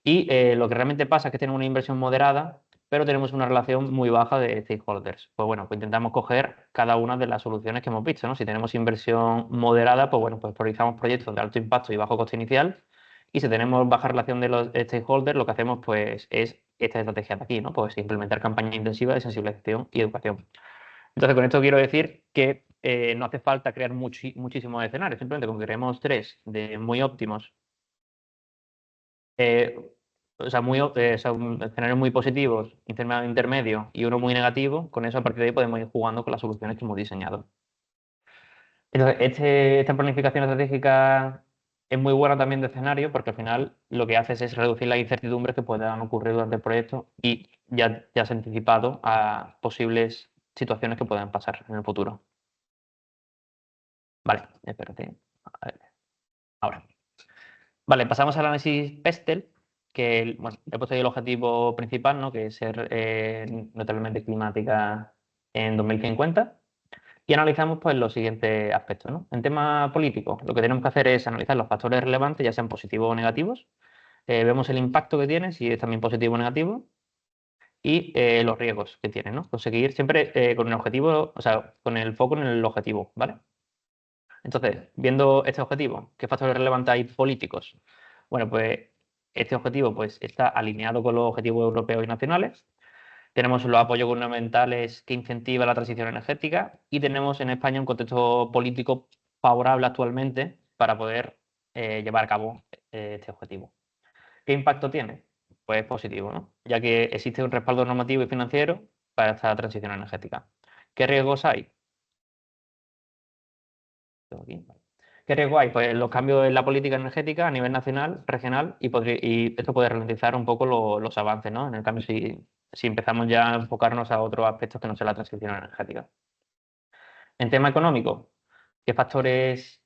Y lo que realmente pasa es que tenemos una inversión moderada pero tenemos una relación muy baja de stakeholders. Pues bueno, pues intentamos coger cada una de las soluciones que hemos visto, ¿no? Si tenemos inversión moderada, pues bueno, pues priorizamos proyectos de alto impacto y bajo coste inicial. Y si tenemos baja relación de los stakeholders, lo que hacemos pues es esta estrategia de aquí, ¿no? Pues implementar campañas intensivas de sensibilización y educación. Entonces, con esto quiero decir que no hace falta crear muchísimos escenarios, simplemente con que creemos tres de muy óptimos, eh, o sea, escenarios muy positivos, intermedio y uno muy negativo, con eso a partir de ahí podemos ir jugando con las soluciones que hemos diseñado. Entonces, esta planificación estratégica es muy buena también de escenario porque al final lo que haces es reducir las incertidumbres que puedan ocurrir durante el proyecto y ya has anticipado a posibles situaciones que puedan pasar en el futuro. Vale, espérate. A ver, ahora. Vale, pasamos al análisis PESTEL, que bueno, he puesto ahí el objetivo principal, ¿no? Que es ser neutralmente climática en 2050. Y analizamos pues, los siguientes aspectos, ¿no? En tema político, lo que tenemos que hacer es analizar los factores relevantes, ya sean positivos o negativos. Vemos el impacto que tiene, si es también positivo o negativo, y los riesgos que tiene, ¿no? Conseguir siempre con el objetivo, o sea, con el foco en el objetivo, ¿vale? Entonces, viendo este objetivo, ¿qué factores relevantes hay políticos? Bueno, pues este objetivo pues, está alineado con los objetivos europeos y nacionales. Tenemos los apoyos gubernamentales que incentivan la transición energética y tenemos en España un contexto político favorable actualmente para poder llevar a cabo este objetivo. ¿Qué impacto tiene? Pues positivo, ¿no? Ya que existe un respaldo normativo y financiero para esta transición energética. ¿Qué riesgos hay? Aquí. ¿Qué riesgo hay? Pues los cambios en la política energética a nivel nacional, regional, y esto puede ralentizar un poco los avances, ¿no? En el cambio, si empezamos ya a enfocarnos a otros aspectos que no sea la transición energética. En tema económico, ¿qué factores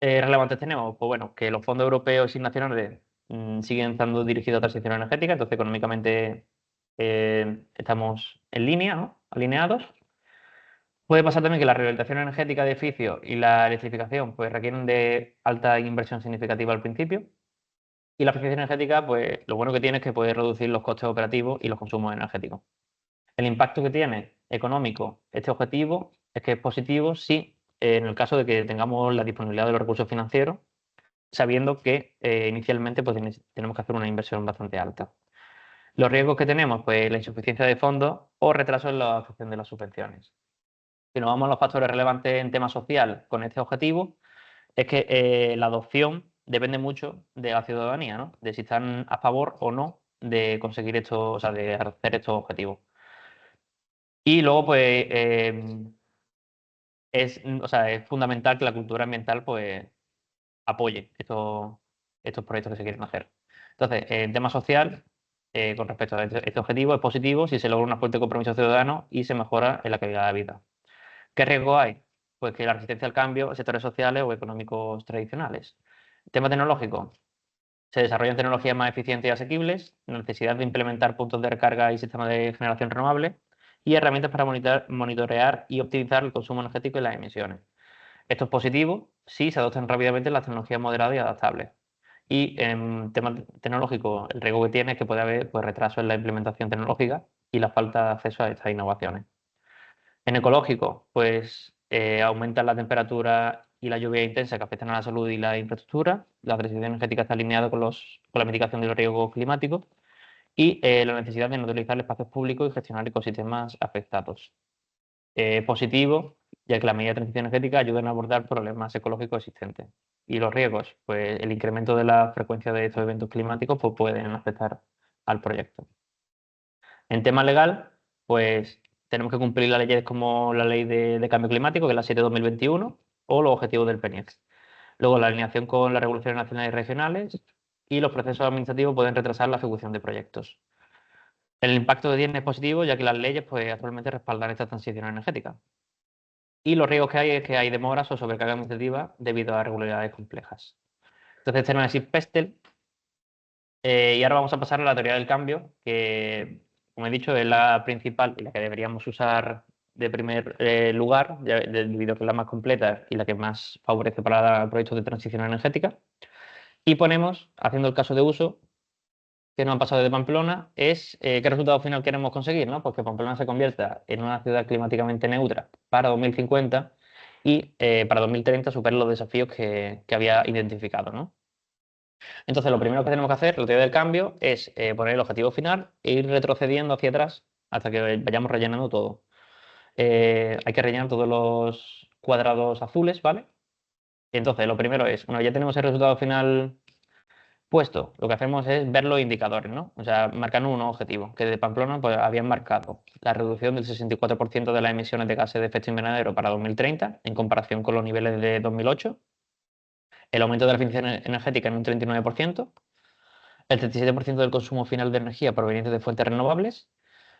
relevantes tenemos? Pues bueno, que los fondos europeos y nacionales siguen estando dirigidos a transición energética, entonces económicamente estamos en línea, ¿no? Alineados. Puede pasar también que la rehabilitación energética de edificios y la electrificación pues, requieren de alta inversión significativa al principio. Y la eficiencia energética, pues lo bueno que tiene es que puede reducir los costes operativos y los consumos energéticos. El impacto que tiene económico este objetivo es que es positivo si en el caso de que tengamos la disponibilidad de los recursos financieros, sabiendo que inicialmente pues, tenemos que hacer una inversión bastante alta. Los riesgos que tenemos, pues la insuficiencia de fondos o retraso en la obtención de las subvenciones. Si nos vamos a los factores relevantes en tema social con este objetivo, es que la adopción depende mucho de la ciudadanía, ¿no? De si están a favor o no de conseguir esto, o sea, de hacer estos objetivos. Y luego, pues, o sea, es fundamental que la cultura ambiental, pues, apoye estos proyectos que se quieren hacer. Entonces, en tema social, con respecto a este objetivo, es positivo si se logra un fuerte compromiso ciudadano y se mejora en la calidad de vida. ¿Qué riesgo hay? Pues que la resistencia al cambio en sectores sociales o económicos tradicionales. Tema tecnológico. Se desarrollan tecnologías más eficientes y asequibles, la necesidad de implementar puntos de recarga y sistemas de generación renovable y herramientas para monitorear y optimizar el consumo energético y las emisiones. Esto es positivo si se adoptan rápidamente las tecnologías moderadas y adaptables. Y en tema tecnológico, el riesgo que tiene es que puede haber pues, retraso en la implementación tecnológica y la falta de acceso a estas innovaciones. En ecológico, pues aumenta la temperatura y la lluvia intensa que afectan a la salud y la infraestructura. La transición energética está alineada con la mitigación de los riesgos climáticos y la necesidad de no utilizar espacios públicos y gestionar ecosistemas afectados. Positivo, ya que las medidas de transición energética ayudan a abordar problemas ecológicos existentes. Y los riesgos, pues el incremento de la frecuencia de estos eventos climáticos pues, pueden afectar al proyecto. En tema legal, pues tenemos que cumplir las leyes como la Ley de Cambio Climático, que es la 7/2021, o los objetivos del PENIEX. Luego, la alineación con las regulaciones nacionales y regionales y los procesos administrativos pueden retrasar la ejecución de proyectos. El impacto que tiene es positivo, ya que las leyes pues, actualmente respaldan esta transición energética. Y los riesgos que hay es que hay demoras o sobrecarga administrativa debido a regularidades complejas. Entonces, este análisis PESTEL. Y ahora vamos a pasar a la teoría del cambio, que, como he dicho, es la principal y la que deberíamos usar de primer lugar, debido a que es la más completa y la que más favorece para proyectos de transición energética. Y ponemos, haciendo el caso de uso, que nos han pasado de Pamplona es qué resultado final queremos conseguir, ¿no? Pues que Pamplona se convierta en una ciudad climáticamente neutra para 2050 y para 2030 supere los desafíos que había identificado, ¿no? Entonces, lo primero que tenemos que hacer, la teoría del cambio, es poner el objetivo final e ir retrocediendo hacia atrás hasta que vayamos rellenando todo. Hay que rellenar todos los cuadrados azules, ¿vale? Entonces, lo primero es, una vez ya tenemos el resultado final puesto, lo que hacemos es ver los indicadores, ¿no? O sea, marcarnos unos objetivos, que de Pamplona pues, habían marcado la reducción del 64% de las emisiones de gases de efecto invernadero para 2030 en comparación con los niveles de 2008, el aumento de la eficiencia energética en un 39%, el 37% del consumo final de energía proveniente de fuentes renovables,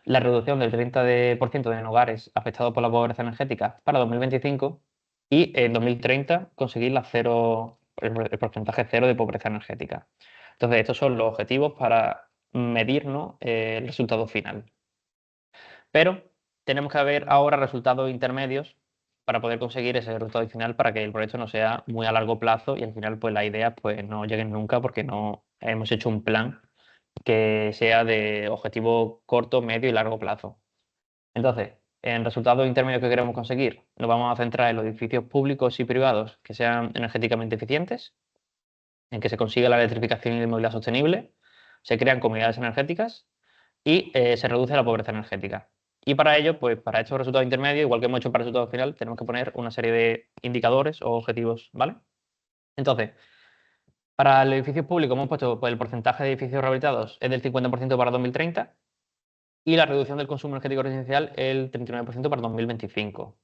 la reducción del 30% de hogares afectados por la pobreza energética para 2025 y en 2030 conseguir el porcentaje cero de pobreza energética. Entonces, estos son los objetivos para medirnos el resultado final. Pero tenemos que ver ahora resultados intermedios para poder conseguir ese resultado final para que el proyecto no sea muy a largo plazo y al final pues las ideas pues no lleguen nunca porque no hemos hecho un plan que sea de objetivo corto, medio y largo plazo. Entonces, en resultados intermedios que queremos conseguir, nos vamos a centrar en los edificios públicos y privados que sean energéticamente eficientes, en que se consiga la electrificación y la movilidad sostenible, se crean comunidades energéticas y se reduce la pobreza energética. Y para ello, pues para estos resultados intermedios, igual que hemos hecho para el resultado final, tenemos que poner una serie de indicadores o objetivos, ¿vale? Entonces, para el edificio público hemos puesto pues, el porcentaje de edificios rehabilitados es del 50% para 2030 y la reducción del consumo energético residencial el 39% para 2025.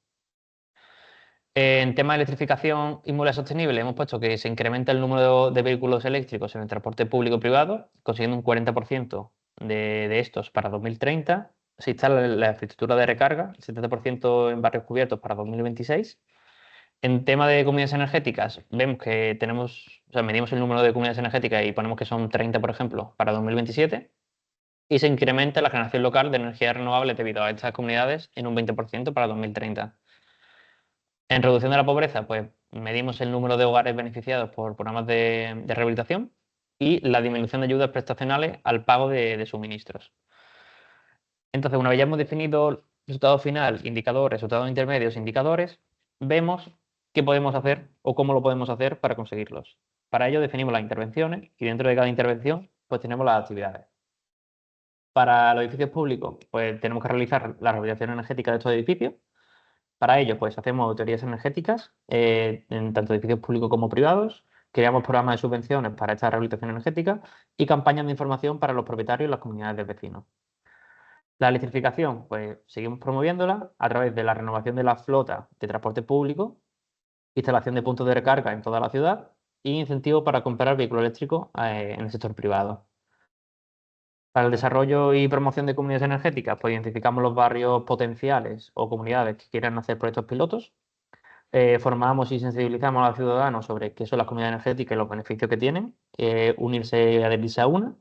En tema de electrificación y movilidad sostenible, hemos puesto que se incrementa el número de vehículos eléctricos en el transporte público y privado, consiguiendo un 40% de estos para 2030. Se instala la infraestructura de recarga, el 70% en barrios cubiertos para 2026. En tema de comunidades energéticas, vemos que o sea, medimos el número de comunidades energéticas y ponemos que son 30, por ejemplo, para 2027. Y se incrementa la generación local de energías renovables debido a estas comunidades en un 20% para 2030. En reducción de la pobreza, pues medimos el número de hogares beneficiados por programas de rehabilitación y la disminución de ayudas prestacionales al pago de suministros. Entonces, una vez ya hemos definido resultado final, indicadores, resultados intermedios, indicadores, vemos qué podemos hacer o cómo lo podemos hacer para conseguirlos. Para ello definimos las intervenciones y dentro de cada intervención pues tenemos las actividades. Para los edificios públicos, pues tenemos que realizar la rehabilitación energética de estos edificios. Para ello, pues hacemos auditorías energéticas en tanto edificios públicos como privados, creamos programas de subvenciones para esta rehabilitación energética y campañas de información para los propietarios y las comunidades de vecinos. La electrificación, pues seguimos promoviéndola a través de la renovación de la flota de transporte público, instalación de puntos de recarga en toda la ciudad y incentivos para comprar vehículos eléctricos en el sector privado. Para el desarrollo y promoción de comunidades energéticas, pues identificamos los barrios potenciales o comunidades que quieran hacer proyectos pilotos. Formamos y sensibilizamos a los ciudadanos sobre qué son las comunidades energéticas y los beneficios que tienen, unirse y adherirse a una.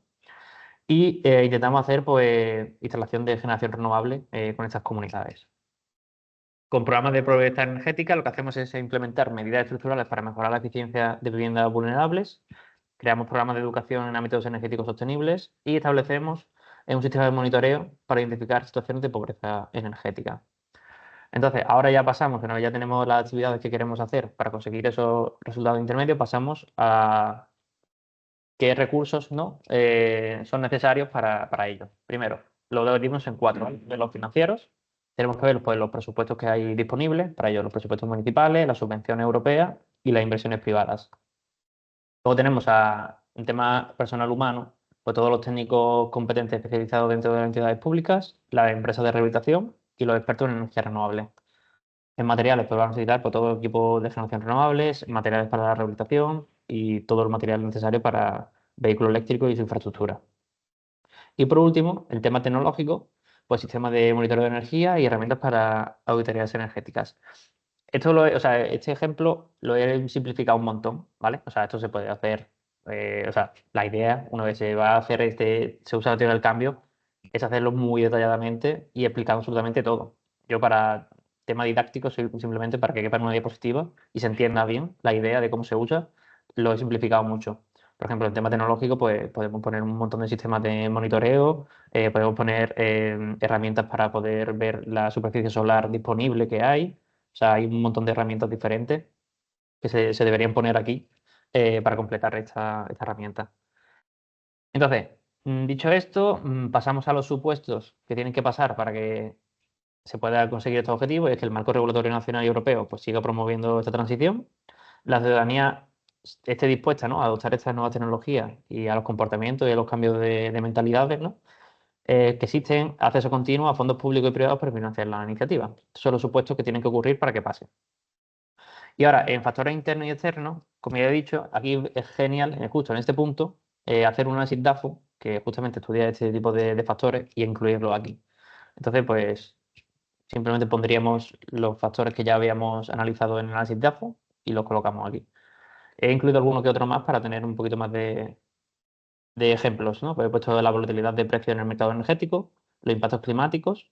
Y intentamos hacer pues, instalación de generación renovable con estas comunidades. Con programas de pobreza energética lo que hacemos es implementar medidas estructurales para mejorar la eficiencia de viviendas vulnerables, creamos programas de educación en ámbitos energéticos sostenibles y establecemos un sistema de monitoreo para identificar situaciones de pobreza energética. Entonces, ahora ya pasamos, una vez ya tenemos las actividades que queremos hacer para conseguir esos resultados intermedios, pasamos a qué recursos ¿no? Son necesarios para ello. Primero, lo dividimos en cuatro, ¿vale? De los financieros, tenemos que ver pues, los presupuestos que hay disponibles, para ello los presupuestos municipales, las subvenciones europeas y las inversiones privadas. Luego tenemos en tema personal humano, pues todos los técnicos competentes especializados dentro de las entidades públicas, las empresas de rehabilitación y los expertos en energías renovables. En materiales, pues vamos a necesitar pues, todo equipo de generación renovables, materiales para la rehabilitación y todo el material necesario para vehículos eléctricos y su infraestructura. Y por último, el tema tecnológico, pues sistemas de monitoreo de energía y herramientas para auditorías energéticas. O sea, este ejemplo lo he simplificado un montón, ¿vale? O sea, esto se puede hacer, o sea, la idea, una vez se va a hacer se usa la teoría del cambio, es hacerlo muy detalladamente y explicar absolutamente todo. Yo para tema didáctico, simplemente para que quepa en una diapositiva y se entienda bien la idea de cómo se usa, lo he simplificado mucho. Por ejemplo, en tema tecnológico, pues podemos poner un montón de sistemas de monitoreo, podemos poner herramientas para poder ver la superficie solar disponible que hay. O sea, hay un montón de herramientas diferentes que se deberían poner aquí para completar esta herramienta. Entonces, dicho esto, pasamos a los supuestos que tienen que pasar para que se pueda conseguir estos objetivos, y es que el marco regulatorio nacional y europeo pues, siga promoviendo esta transición, la ciudadanía esté dispuesta, ¿no?, a adoptar estas nuevas tecnologías y a los comportamientos y a los cambios de mentalidades, ¿no?, que existen acceso continuo a fondos públicos y privados para financiar la iniciativa. Estos son los supuestos que tienen que ocurrir para que pase. Y ahora, en factores internos y externos, como ya he dicho, aquí es genial, justo en este punto, hacer un análisis DAFO que justamente estudia este tipo de factores y incluirlo aquí. Entonces, pues simplemente pondríamos los factores que ya habíamos analizado en el análisis DAFO y los colocamos aquí. He incluido alguno que otro más para tener un poquito más de ejemplos, ¿no? Pues he puesto la volatilidad de precios en el mercado energético, los impactos climáticos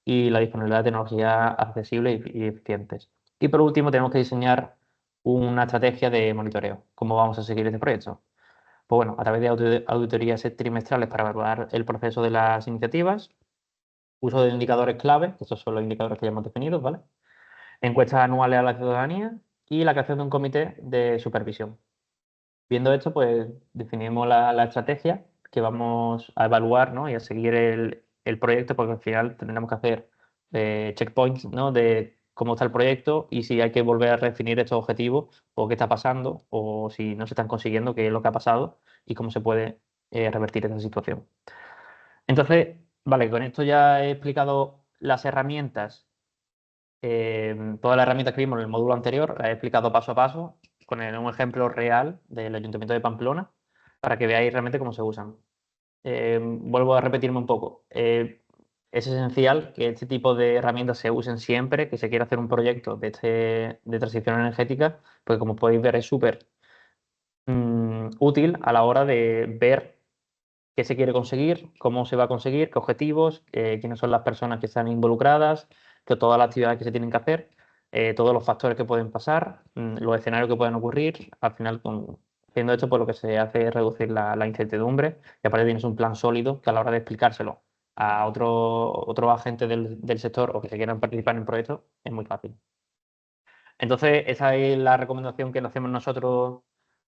y la disponibilidad de tecnologías accesibles y eficientes. Y por último, tenemos que diseñar una estrategia de monitoreo. ¿Cómo vamos a seguir este proyecto? Pues bueno, a través de auditorías trimestrales para evaluar el proceso de las iniciativas, uso de indicadores clave, que estos son los indicadores que ya hemos definido, ¿vale? Encuestas anuales a la ciudadanía y la creación de un comité de supervisión. Viendo esto, pues definimos la estrategia que vamos a evaluar, ¿no?, y a seguir el proyecto, porque al final tendremos que hacer checkpoints, ¿no?, de cómo está el proyecto y si hay que volver a redefinir estos objetivos o qué está pasando o si no se están consiguiendo, qué es lo que ha pasado y cómo se puede revertir esa situación. Entonces, vale, con esto ya he explicado las herramientas, todas las herramientas que vimos en el módulo anterior, las he explicado paso a paso con un ejemplo real del Ayuntamiento de Pamplona para que veáis realmente cómo se usan. Vuelvo a repetirme un poco. Es esencial que este tipo de herramientas se usen siempre que se quiera hacer un proyecto de transición energética, porque como podéis ver es súper útil a la hora de ver qué se quiere conseguir, cómo se va a conseguir, qué objetivos, quiénes son las personas que están involucradas, que todas las actividades que se tienen que hacer, todos los factores que pueden pasar, los escenarios que pueden ocurrir. Al final, haciendo esto, pues lo que se hace es reducir la incertidumbre y aparte tienes un plan sólido que a la hora de explicárselo a otro agente del sector o que se quieran participar en el proyecto es muy fácil. Entonces, esa es la recomendación que le hacemos nosotros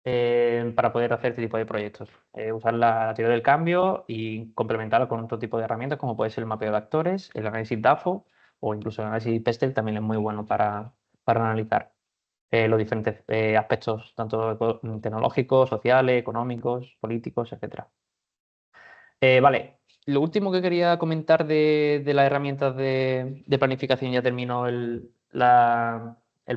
para poder hacer este tipo de proyectos. Usar la teoría del cambio y complementarla con otro tipo de herramientas como puede ser el mapeo de actores, el análisis DAFO o incluso el análisis PESTEL también es muy bueno para analizar los diferentes aspectos, tanto tecnológicos, sociales, económicos, políticos, etcétera. Vale, lo último que quería comentar de las herramientas de planificación, ya terminó el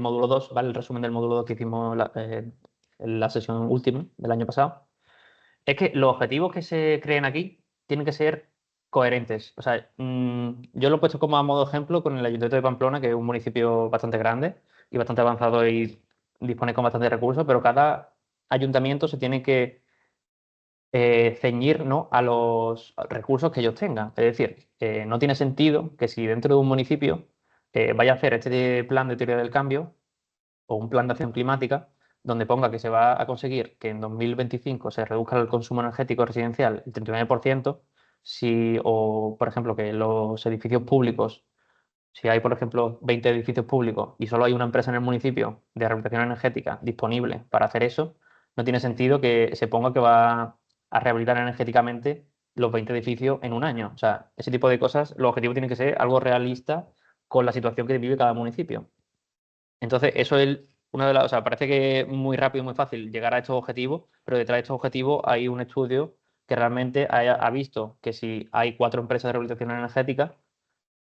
módulo 2, ¿vale? El resumen del módulo 2 que hicimos en la sesión última del año pasado. Es que los objetivos que se creen aquí tienen que ser coherentes. O sea, yo lo he puesto como a modo ejemplo con el Ayuntamiento de Pamplona, que es un municipio bastante grande y bastante avanzado y dispone con bastantes recursos, pero cada ayuntamiento se tiene que ceñir, ¿no?, a los recursos que ellos tengan. Es decir, no tiene sentido que si dentro de un municipio vaya a hacer este plan de teoría del cambio o un plan de acción climática donde ponga que se va a conseguir que en 2025 se reduzca el consumo energético residencial el 39%, o por ejemplo que los edificios públicos, si hay por ejemplo 20 edificios públicos y solo hay una empresa en el municipio de rehabilitación energética disponible para hacer eso, no tiene sentido que se ponga que va a rehabilitar energéticamente los 20 edificios en un año. O sea, ese tipo de cosas, los objetivos tienen que ser algo realista con la situación que vive cada municipio. Entonces, eso es una de las, o sea, parece que es muy rápido y muy fácil llegar a estos objetivos, pero detrás de estos objetivos hay un estudio que realmente ha visto que si hay 4 empresas de rehabilitación energética,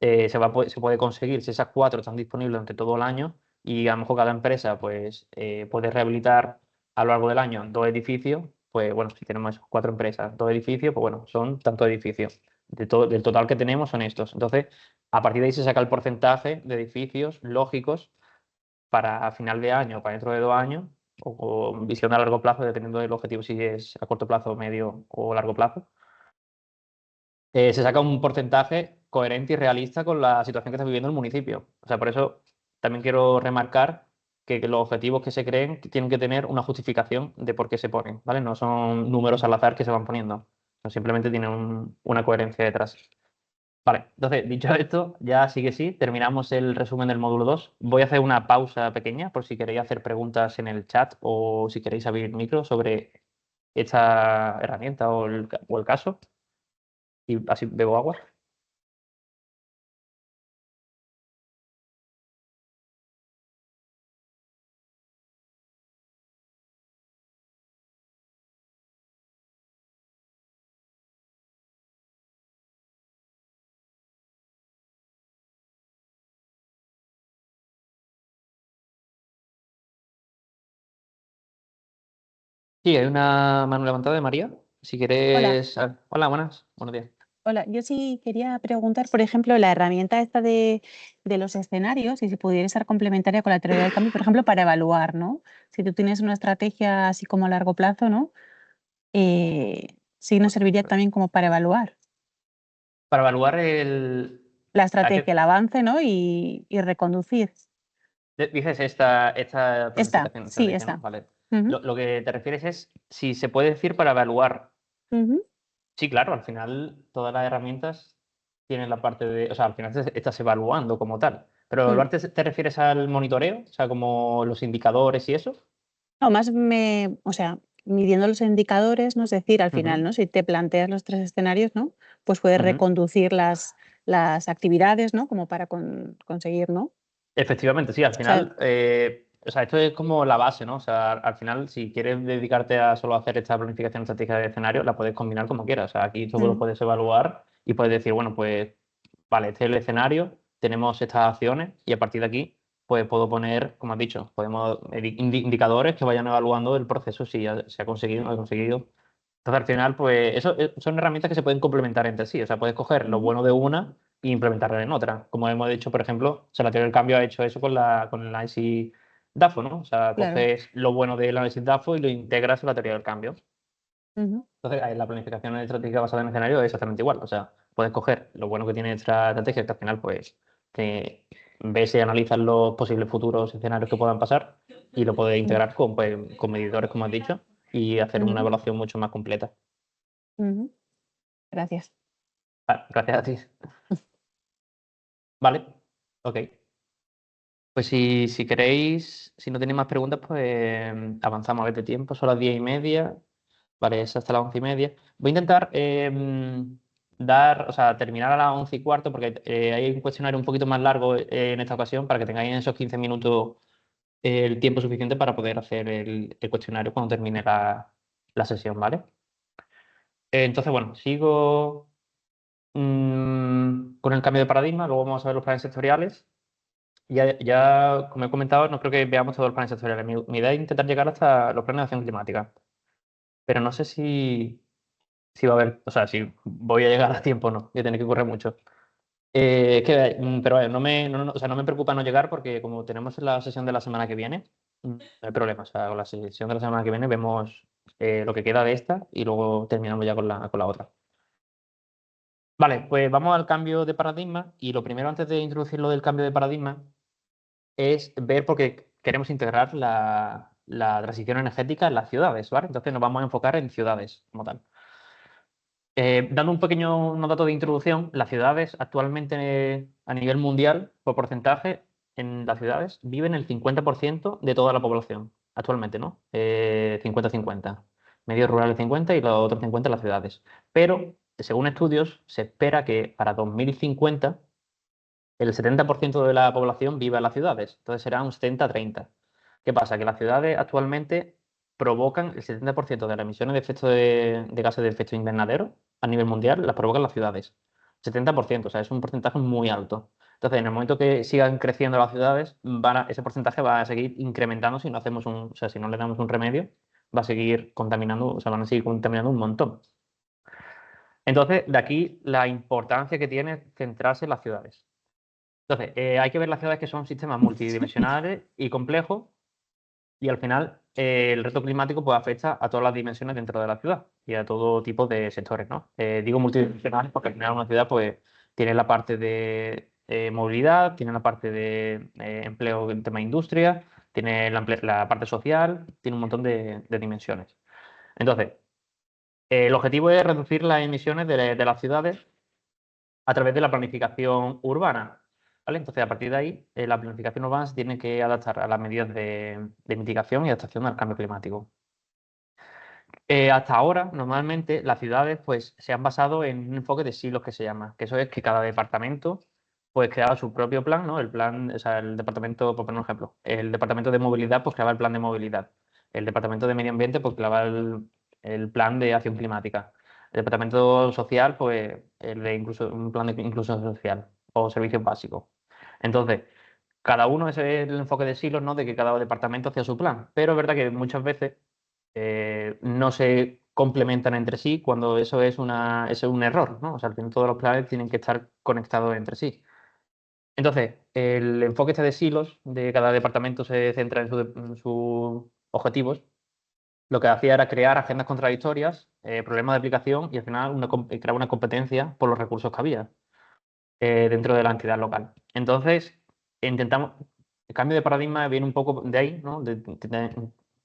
se puede conseguir si esas 4 están disponibles durante todo el año y a lo mejor cada empresa pues, puede rehabilitar a lo largo del año 2 edificios, pues bueno, si tenemos esas 4 empresas, 2 edificios, pues bueno, son tantos edificios. Del total que tenemos son estos. Entonces, a partir de ahí se saca el porcentaje de edificios lógicos para final de año, para dentro de 2 años, o visión a largo plazo, dependiendo del objetivo, si es a corto plazo, medio o largo plazo, se saca un porcentaje coherente y realista con la situación que está viviendo el municipio. O sea, por eso también quiero remarcar que los objetivos que se creen tienen que tener una justificación de por qué se ponen, ¿vale? No son números al azar que se van poniendo, simplemente tienen una coherencia detrás. Vale, entonces, dicho esto, ya sí que sí, terminamos el resumen del módulo 2. Voy a hacer una pausa pequeña por si queréis hacer preguntas en el chat o si queréis abrir micro sobre esta herramienta o el caso. Y así bebo agua. Sí, hay una mano levantada de María. Si Hola, quieres... Hola, buenas. Buenos días. hola. Yo sí quería preguntar, por ejemplo, la herramienta esta de los escenarios y si pudiera ser complementaria con la teoría del cambio, por ejemplo, para evaluar, ¿no? Si tú tienes una estrategia así como a largo plazo, ¿no? Sí nos serviría también como para evaluar Para evaluar el... la ¿A estrategia, qué el avance, ¿no? Y reconducir. dices esta Esta, planificación sí, estratégica, ¿no? esta. Vale. Ujú, Lo que te refieres es si se puede decir para evaluar. ujú. Sí, claro, al final todas las herramientas tienen la parte de, o sea, al final estás evaluando como tal. Pero Mm. ¿evaluar te refieres al monitoreo? O sea, como los indicadores y eso. No, más o sea, midiendo los indicadores, ¿no? Es decir, al final, Ujú, ¿no? Si te planteas los tres escenarios, ¿no? Pues puedes ujú. reconducir las actividades, ¿no? Como para conseguir, ¿no? Efectivamente, sí, al O sea, final, o sea, esto es como la base, ¿no? O sea, al final, si quieres dedicarte a solo hacer esta planificación estratégica de escenario, la puedes combinar como quieras. O sea, aquí tú lo mm, puedes evaluar y puedes decir, bueno, pues, vale, este es el escenario, tenemos estas acciones y a partir de aquí, pues puedo poner, como has dicho, podemos indicadores que vayan evaluando el proceso si se ha conseguido o no ha conseguido. Entonces, al final, pues, eso son herramientas que se pueden complementar entre sí. O sea, puedes coger lo ujú, bueno de una e implementarlo en otra. Como hemos dicho, por ejemplo, o sea, la teoría del cambio ha hecho eso con el análisis DAFO, ¿no? O sea, claro. coges lo bueno del análisis DAFO y lo integras en la teoría del cambio. Ujú, Entonces, la planificación estratégica basada en escenario es exactamente igual. O sea, puedes coger lo bueno que tiene esta estrategia, que al final, pues, te ves y analizas los posibles futuros escenarios que puedan pasar y lo puedes ujú, integrar pues, con medidores, como has dicho, y hacer una ujú, evaluación mucho más completa. ujú. Gracias. Gracias a ti. Vale, ok. Pues si queréis, si no tenéis más preguntas, pues avanzamos a ver de tiempo. Son las 10:30. Vale, es hasta las 11:30. Voy a intentar o sea, terminar a las 11:15 porque hay un cuestionario un poquito más largo en esta ocasión para que tengáis en esos 15 minutos el tiempo suficiente para poder hacer el cuestionario cuando termine la sesión, ¿vale? Entonces, bueno, sigo con el cambio de paradigma, luego vamos a ver los planes sectoriales. Ya, como he comentado, no creo que veamos todos los planes sectoriales. Mi idea es intentar llegar hasta los planes de acción climática, pero no sé si va a haber, o sea, si voy a llegar a tiempo o no, voy a tener que correr mucho. Pero no o sea, no me preocupa no llegar porque como tenemos la sesión de la semana que viene, no hay problema. O sea, con la sesión de la semana que viene vemos lo que queda de esta y luego terminamos ya con la otra. Vale, pues vamos al cambio de paradigma y lo primero antes de introducir lo del cambio de paradigma es ver porque queremos integrar la transición energética en las ciudades, ¿vale? Entonces nos vamos a enfocar en ciudades como tal. Dando un pequeño unos datos de introducción, las ciudades actualmente a nivel mundial, por porcentaje, en las ciudades viven el 50% de toda la población, actualmente, ¿no? 50-50. Medio rural el 50 y los otros 50 en las ciudades. Pero, según estudios, se espera que para 2050 el 70% de la población viva en las ciudades, entonces será un 70-30. ¿Qué pasa? Que las ciudades actualmente provocan el 70% de las emisiones de gases de efecto invernadero a nivel mundial, las provocan las ciudades. 70%, o sea, es un porcentaje muy alto. Entonces, en el momento que sigan creciendo las ciudades, ese porcentaje va a seguir incrementando si no hacemos o sea, si no le damos un remedio, va a seguir contaminando, o sea, van a seguir contaminando un montón. Entonces, de aquí la importancia que tiene centrarse en las ciudades. Entonces, hay que ver las ciudades que son sistemas multidimensionales y complejos y al final el reto climático pues, afecta a todas las dimensiones dentro de la ciudad y a todo tipo de sectores, ¿no? Digo multidimensionales porque al final una ciudad pues, tiene la parte de movilidad, tiene la parte de empleo en tema de industria, tiene la parte social, tiene un montón de dimensiones. Entonces, el objetivo es reducir las emisiones de las ciudades a través de la planificación urbana. ¿Vale? Entonces, a partir de ahí, la planificación urbana se tiene que adaptar a las medidas de mitigación y adaptación al cambio climático. Hasta ahora, normalmente, las ciudades pues, se han basado en un enfoque de silos que se llama, que eso es que cada departamento pues creaba su propio plan, ¿no? El plan, o sea, el departamento, por poner un ejemplo, el departamento de movilidad pues creaba el plan de movilidad, el departamento de medio ambiente pues creaba el plan de acción climática, el departamento social pues el de un plan de inclusión social o servicios básicos. Entonces, cada uno, ese es el enfoque de silos, ¿no? De que cada departamento hacía su plan, pero es verdad que muchas veces no se complementan entre sí cuando eso es un error, ¿no? O sea, al final todos los planes tienen que estar conectados entre sí. Entonces, el enfoque este de silos de cada departamento se centra en sus objetivos. Lo que hacía era crear agendas contradictorias, problemas de aplicación y al final crear una competencia por los recursos que había dentro de la entidad local. Entonces, intentamos, el cambio de paradigma viene un poco de ahí, ¿no?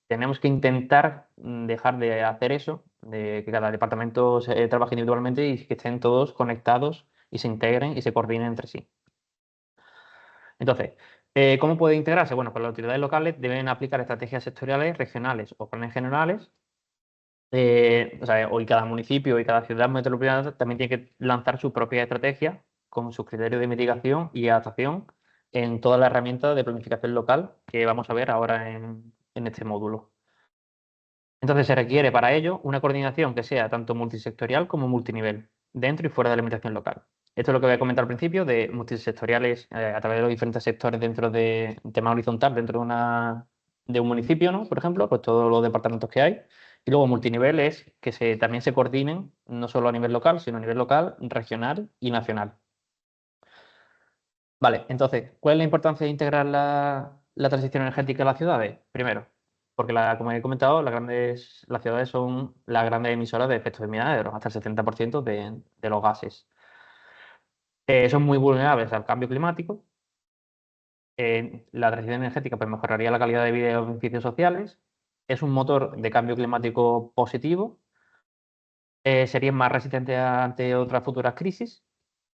Tenemos que intentar dejar de hacer eso, de que cada departamento trabaje individualmente y que estén todos conectados y se integren y se coordinen entre sí. Entonces, ¿cómo puede integrarse? Bueno, pues las autoridades locales deben aplicar estrategias sectoriales, regionales o planes generales. O sea, hoy cada municipio y cada ciudad metropolitana también tiene que lanzar su propia estrategia con sus criterios de mitigación y adaptación en todas las herramientas de planificación local que vamos a ver ahora en este módulo. Entonces se requiere para ello una coordinación que sea tanto multisectorial como multinivel, dentro y fuera de la administración local. Esto es lo que voy a comentar al principio, de multisectoriales a través de los diferentes sectores dentro de un tema horizontal, dentro de un municipio, ¿no? Por ejemplo, pues todos los departamentos que hay. Y luego multinivel es que también se coordinen, no solo a nivel local, sino a nivel local, regional y nacional. Vale, entonces, ¿cuál es la importancia de integrar la transición energética en las ciudades? Primero, porque como he comentado, las ciudades son las grandes emisoras de efectos invernadero, hasta el 70% de los gases. Son muy vulnerables al cambio climático. La transición energética pues, mejoraría la calidad de vida y los beneficios sociales. Es un motor de cambio climático positivo. Sería más resistente ante otras futuras crisis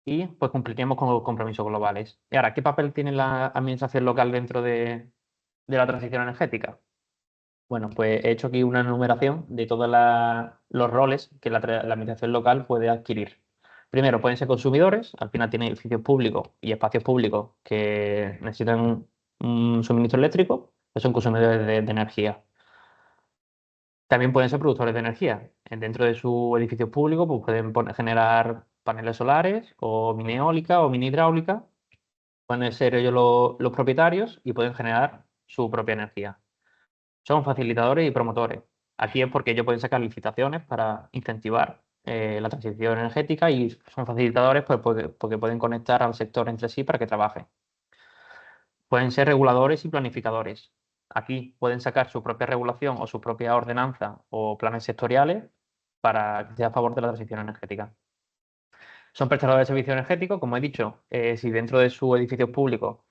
y pues cumpliríamos con los compromisos globales. Y ahora, ¿qué papel tiene la administración local dentro de la transición energética? Bueno, pues he hecho aquí una enumeración de todos los roles que la administración local puede adquirir. Primero, pueden ser consumidores, al final tienen edificios públicos y espacios públicos que necesitan un suministro eléctrico, que son consumidores de energía. También pueden ser productores de energía. Dentro de su edificio público pues pueden generar paneles solares o mini eólica o mini hidráulica. Pueden ser ellos los propietarios y pueden generar su propia energía. Son facilitadores y promotores. Aquí es porque ellos pueden sacar licitaciones para incentivar la transición energética y son facilitadores pues, porque pueden conectar al sector entre sí para que trabaje. Pueden ser reguladores y planificadores. Aquí pueden sacar su propia regulación o su propia ordenanza o planes sectoriales para que sea a favor de la transición energética. Son prestadores de servicios energéticos, como he dicho, si dentro de su edificio público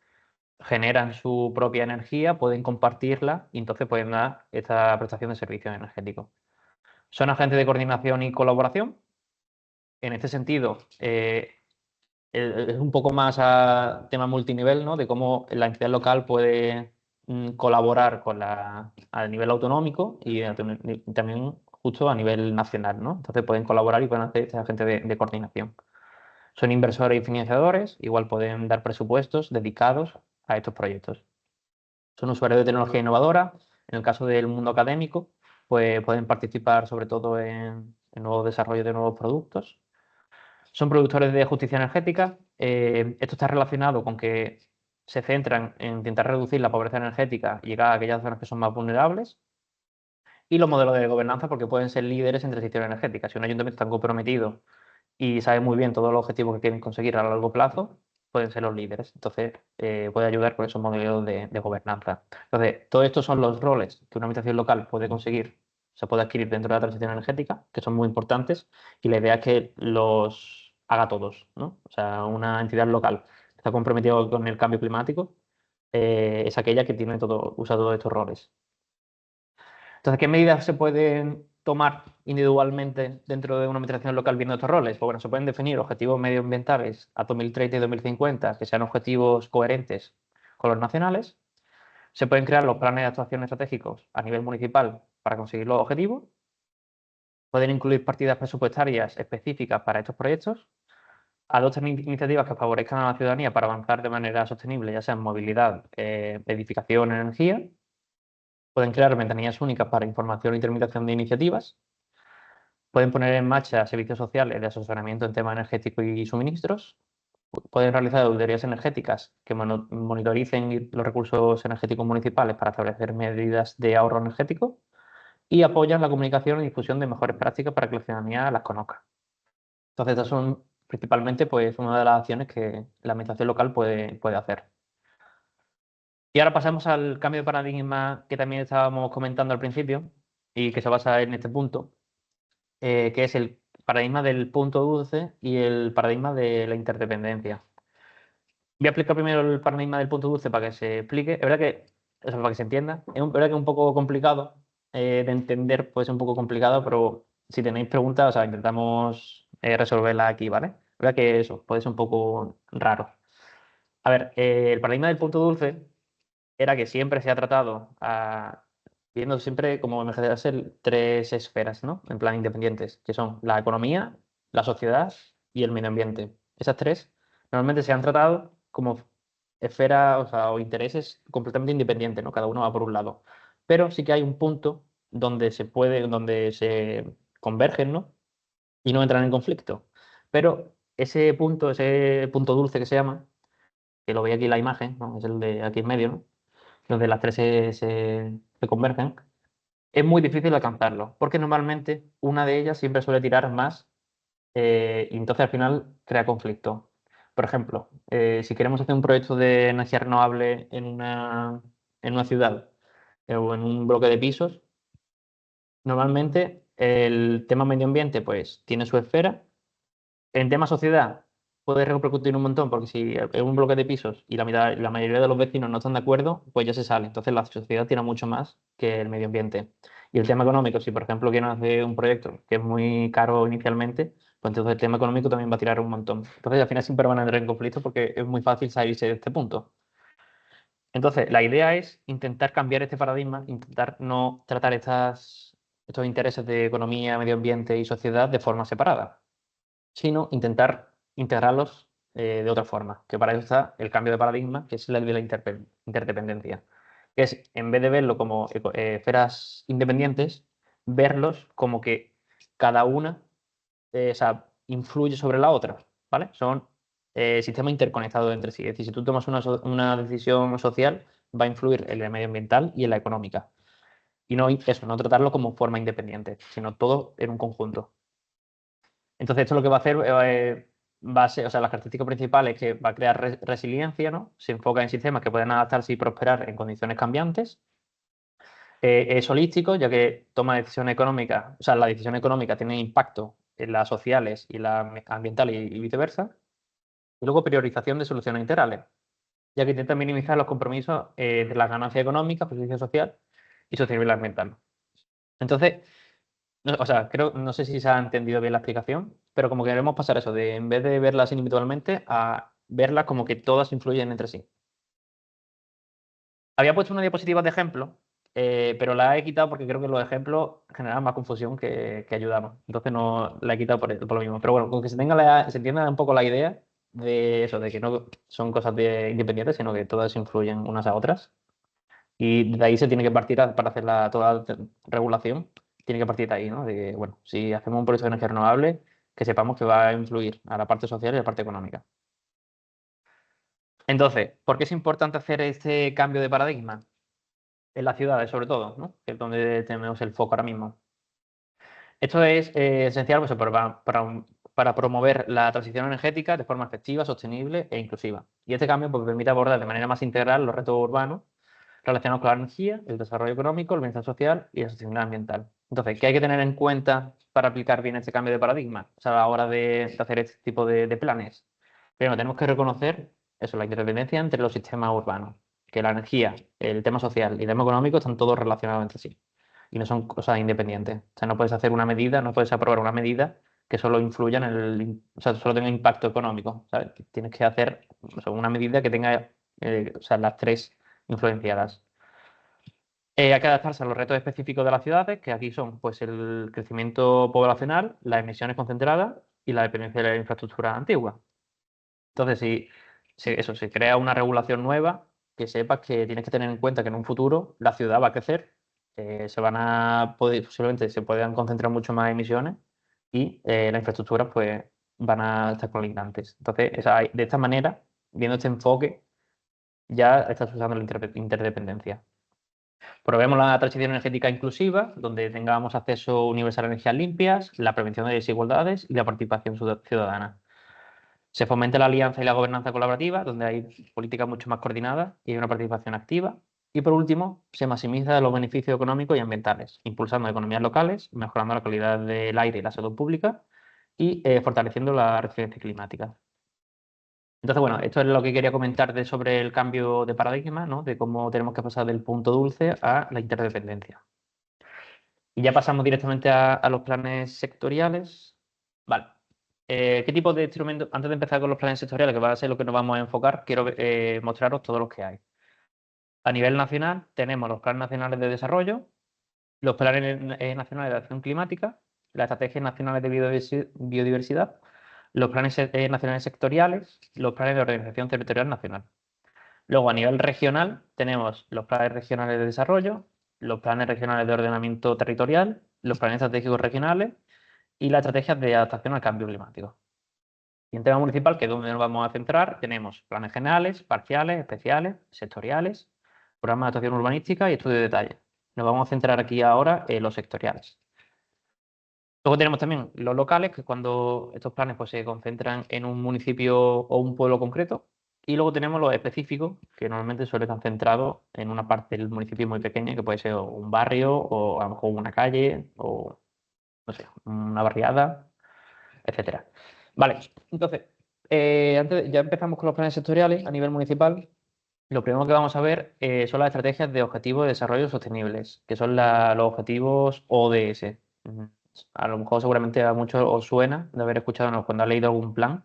generan su propia energía, pueden compartirla y entonces pueden dar esta prestación de servicios energéticos. Son agentes de coordinación y colaboración. En este sentido, es un poco más a tema multinivel, ¿no? De cómo la entidad local puede colaborar a nivel autonómico y también justo a nivel nacional, ¿no? Entonces pueden colaborar y pueden hacer este agente de coordinación. Son inversores y financiadores, igual pueden dar presupuestos dedicados a estos proyectos. Son usuarios de tecnología innovadora. En el caso del mundo académico, pues pueden participar sobre todo en nuevos desarrollos de nuevos productos. Son productores de justicia energética. Esto está relacionado con que se centran en intentar reducir la pobreza energética y llegar a aquellas zonas que son más vulnerables. Y los modelos de gobernanza, porque pueden ser líderes en transición energética. Si un ayuntamiento está comprometido y sabe muy bien todos los objetivos que quieren conseguir a largo plazo, pueden ser los líderes. Entonces, puede ayudar con esos modelos de gobernanza. Entonces, todos estos son los roles que una administración local puede conseguir, se puede adquirir dentro de la transición energética, que son muy importantes, y la idea es que los haga todos, ¿no? O sea, una entidad local que está comprometida con el cambio climático, es aquella que tiene usa todos estos roles. Entonces, ¿qué medidas se pueden tomar individualmente dentro de una administración local viendo estos roles? Pues bueno, se pueden definir objetivos medioambientales a 2030 y 2050 que sean objetivos coherentes con los nacionales. Se pueden crear los planes de actuación estratégicos a nivel municipal para conseguir los objetivos. Pueden incluir partidas presupuestarias específicas para estos proyectos. Adoptan iniciativas que favorezcan a la ciudadanía para avanzar de manera sostenible, ya sea en movilidad, edificación, energía. Pueden crear ventanillas únicas para información y tramitación de iniciativas. Pueden poner en marcha servicios sociales de asesoramiento en temas energéticos y suministros. Pueden realizar auditorías energéticas que monitoricen los recursos energéticos municipales para establecer medidas de ahorro energético. Y apoyan la comunicación y difusión de mejores prácticas para que la ciudadanía las conozca. Entonces, estas son principalmente pues, una de las acciones que la administración local puede hacer. Y ahora pasamos al cambio de paradigma que también estábamos comentando al principio y que se basa en este punto, que es el paradigma del punto dulce y el paradigma de la interdependencia. Voy a explicar primero el paradigma del punto dulce para que se explique. Es verdad que, o sea, para que se entienda, verdad que es un poco complicado de entender, puede ser un poco complicado, pero si tenéis preguntas, o sea, intentamos resolverlas aquí, ¿vale? Es verdad que eso puede ser un poco raro. A ver, el paradigma del punto dulce era que siempre se ha tratado viendo siempre como ser tres esferas, ¿no? En plan independientes, que son la economía, la sociedad y el medio ambiente. Esas tres normalmente se han tratado como esferas, o sea, o intereses completamente independientes, ¿no? Cada uno va por un lado. Pero sí que hay un punto donde se convergen, ¿no? Y no entran en conflicto. Pero ese punto dulce que se llama, que lo veis aquí en la imagen, ¿no? Es el de aquí en medio, ¿no? Donde las tres se convergen, es muy difícil alcanzarlo, porque normalmente una de ellas siempre suele tirar más y entonces al final crea conflicto. Por ejemplo, si queremos hacer un proyecto de energía renovable en una ciudad o en un bloque de pisos, normalmente el tema medio ambiente pues tiene su esfera. En tema sociedad puede repercutir un montón porque si es un bloque de pisos y la mayoría de los vecinos no están de acuerdo, pues ya se sale. Entonces la sociedad tiene mucho más que el medio ambiente. Y el tema económico, si por ejemplo quieren hacer un proyecto que es muy caro inicialmente, pues entonces el tema económico también va a tirar un montón. Entonces al final siempre van a entrar en conflicto porque es muy fácil salirse de este punto. Entonces la idea es intentar cambiar este paradigma, intentar no tratar estos intereses de economía, medio ambiente y sociedad de forma separada, sino intentar integrarlos de otra forma, que para eso está el cambio de paradigma, que es el de la interdependencia, que es, en vez de verlo como esferas independientes, verlos como que cada una o sea, influye sobre la otra, ¿vale? Son sistemas interconectados entre sí. Es decir, si tú tomas una decisión social, va a influir en la medioambiental y en la económica. Y no eso, no tratarlo como forma independiente, sino todo en un conjunto. Entonces, esto lo que va a hacer va a ser, o sea, las características principales es que va a crear resiliencia, ¿no? Se enfoca en sistemas que pueden adaptarse y prosperar en condiciones cambiantes. Es holístico, ya que toma decisiones económicas, o sea, la decisión económica tiene impacto en las sociales y las ambientales y viceversa. Y luego priorización de soluciones integrales, ya que intenta minimizar los compromisos de las ganancias económicas, justicia social y sostenibilidad ambiental. Entonces, no, o sea, no sé si se ha entendido bien la explicación, pero como queremos pasar eso, de en vez de verlas individualmente, a verlas como que todas influyen entre sí. Había puesto una diapositiva de ejemplo, pero la he quitado porque creo que los ejemplos generan más confusión que ayudamos. Entonces no la he quitado por lo mismo. Pero bueno, con que se entienda un poco la idea de eso, de que no son cosas independientes, sino que todas influyen unas a otras. Y de ahí se tiene que partir para hacer toda la regulación, tiene que partir de ahí, ¿no? De que, bueno, si hacemos un proyecto de energía renovable, que sepamos que va a influir a la parte social y a la parte económica. Entonces, ¿por qué es importante hacer este cambio de paradigma? En las ciudades, sobre todo, ¿no? Que es donde tenemos el foco ahora mismo. Esto es esencial pues, para promover la transición energética de forma efectiva, sostenible e inclusiva. Y este cambio pues, permite abordar de manera más integral los retos urbanos relacionados con la energía, el desarrollo económico, el bienestar social y la sostenibilidad ambiental. Entonces, ¿qué hay que tener en cuenta para aplicar bien este cambio de paradigma? O sea, a la hora de hacer este tipo de planes. Primero, tenemos que reconocer eso, la interdependencia entre los sistemas urbanos. que la energía, el tema social y el tema económico están todos relacionados entre sí y no son cosas independientes. O sea, no puedes hacer una medida, no puedes aprobar una medida que solo influya o sea, solo tenga impacto económico, ¿sabes? Tienes que hacer, o sea, una medida que tenga, o sea, las tres influenciadas. Hay que adaptarse a los retos específicos de las ciudades, que aquí son pues, el crecimiento poblacional, las emisiones concentradas y la dependencia de la infraestructura antigua. Entonces, si eso, se crea una regulación nueva, que sepas que tienes que tener en cuenta que en un futuro la ciudad va a crecer, se van a poder, posiblemente se puedan concentrar mucho más emisiones y las infraestructuras pues, van a estar colindantes. Entonces, de esta manera, viendo este enfoque, ya estás usando la interdependencia. Promovemos la transición energética inclusiva, donde tengamos acceso universal a energías limpias, la prevención de desigualdades y la participación ciudadana. Se fomenta la alianza y la gobernanza colaborativa, donde hay políticas mucho más coordinadas y hay una participación activa. Y por último, se maximiza los beneficios económicos y ambientales, impulsando economías locales, mejorando la calidad del aire y la salud pública y fortaleciendo la resiliencia climática. Entonces, bueno, esto es lo que quería comentar sobre el cambio de paradigma, ¿no? De cómo tenemos que pasar del punto dulce a la interdependencia. Y ya pasamos directamente a los planes sectoriales. Vale. ¿Qué tipo de instrumentos? Antes de empezar con los planes sectoriales, que va a ser lo que nos vamos a enfocar, quiero mostraros todos los que hay. A nivel nacional tenemos los planes nacionales de desarrollo, los planes nacionales de acción climática, las estrategias nacionales de biodiversidad, los planes nacionales sectoriales, los planes de organización territorial nacional. Luego, a nivel regional, tenemos los planes regionales de desarrollo, los planes regionales de ordenamiento territorial, los planes estratégicos regionales y las estrategias de adaptación al cambio climático. Y en tema municipal, que es donde nos vamos a centrar, tenemos planes generales, parciales, especiales, sectoriales, programas de actuación urbanística y estudio de detalle. Nos vamos a centrar aquí ahora en los sectoriales. Luego tenemos también los locales, que cuando estos planes pues, se concentran en un municipio o un pueblo concreto. Y luego tenemos los específicos, que normalmente suelen estar centrados en una parte del municipio muy pequeña, que puede ser un barrio o a lo mejor una calle o, no sé, una barriada, etcétera. Vale, entonces, ya empezamos con los planes sectoriales a nivel municipal. Lo primero que vamos a ver son las estrategias de objetivos de desarrollo sostenibles, que son los objetivos ODS. Ujú. A lo mejor seguramente a muchos os suena de haber escuchado cuando han leído algún plan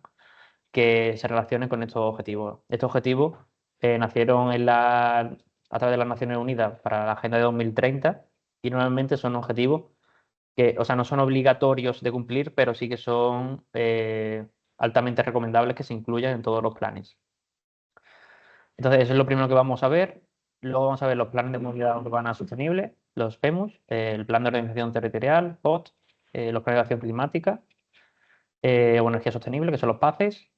que se relacione con estos objetivos. Estos objetivos nacieron a través de las Naciones Unidas para la Agenda de 2030 y normalmente son objetivos que, o sea, no son obligatorios de cumplir, pero sí que son altamente recomendables que se incluyan en todos los planes. Entonces, eso es lo primero que vamos a ver. Luego vamos a ver los planes de movilidad urbana sostenible, los PEMUS, el plan de organización territorial, POT, los planes de acción climática, o energía sostenible, que son los PACES,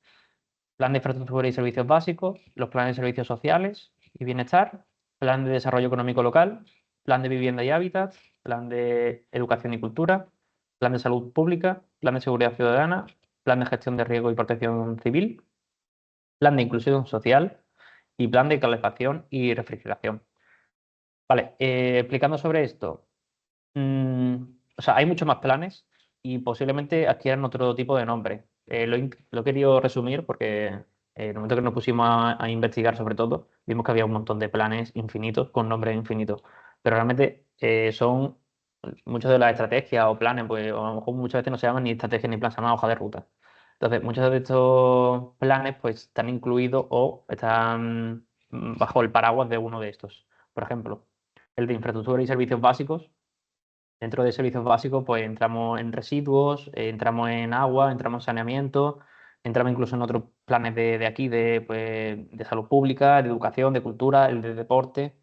plan de infraestructura y servicios básicos, los planes de servicios sociales y bienestar, plan de desarrollo económico local, plan de vivienda y hábitat, plan de educación y cultura, plan de salud pública, plan de seguridad ciudadana, plan de gestión de riesgo y protección civil, plan de inclusión social y plan de calefacción y refrigeración. Vale, explicando sobre esto, o sea, hay muchos más planes y posiblemente adquieran otro tipo de nombre. Lo he querido resumir porque en el momento que nos pusimos a investigar sobre todo, vimos que había un montón de planes infinitos con nombres infinitos, pero realmente son muchas de las estrategias o planes, pues a lo mejor muchas veces no se llaman ni estrategia ni plan, se llaman hoja de ruta. Entonces, muchos de estos planes pues están incluidos o están bajo el paraguas de uno de estos. Por ejemplo, el de infraestructura y servicios básicos. Dentro de servicios básicos, pues entramos en residuos, entramos en agua, entramos en saneamiento, entramos incluso en otros planes de aquí, pues, de salud pública, de educación, de cultura, el de deporte.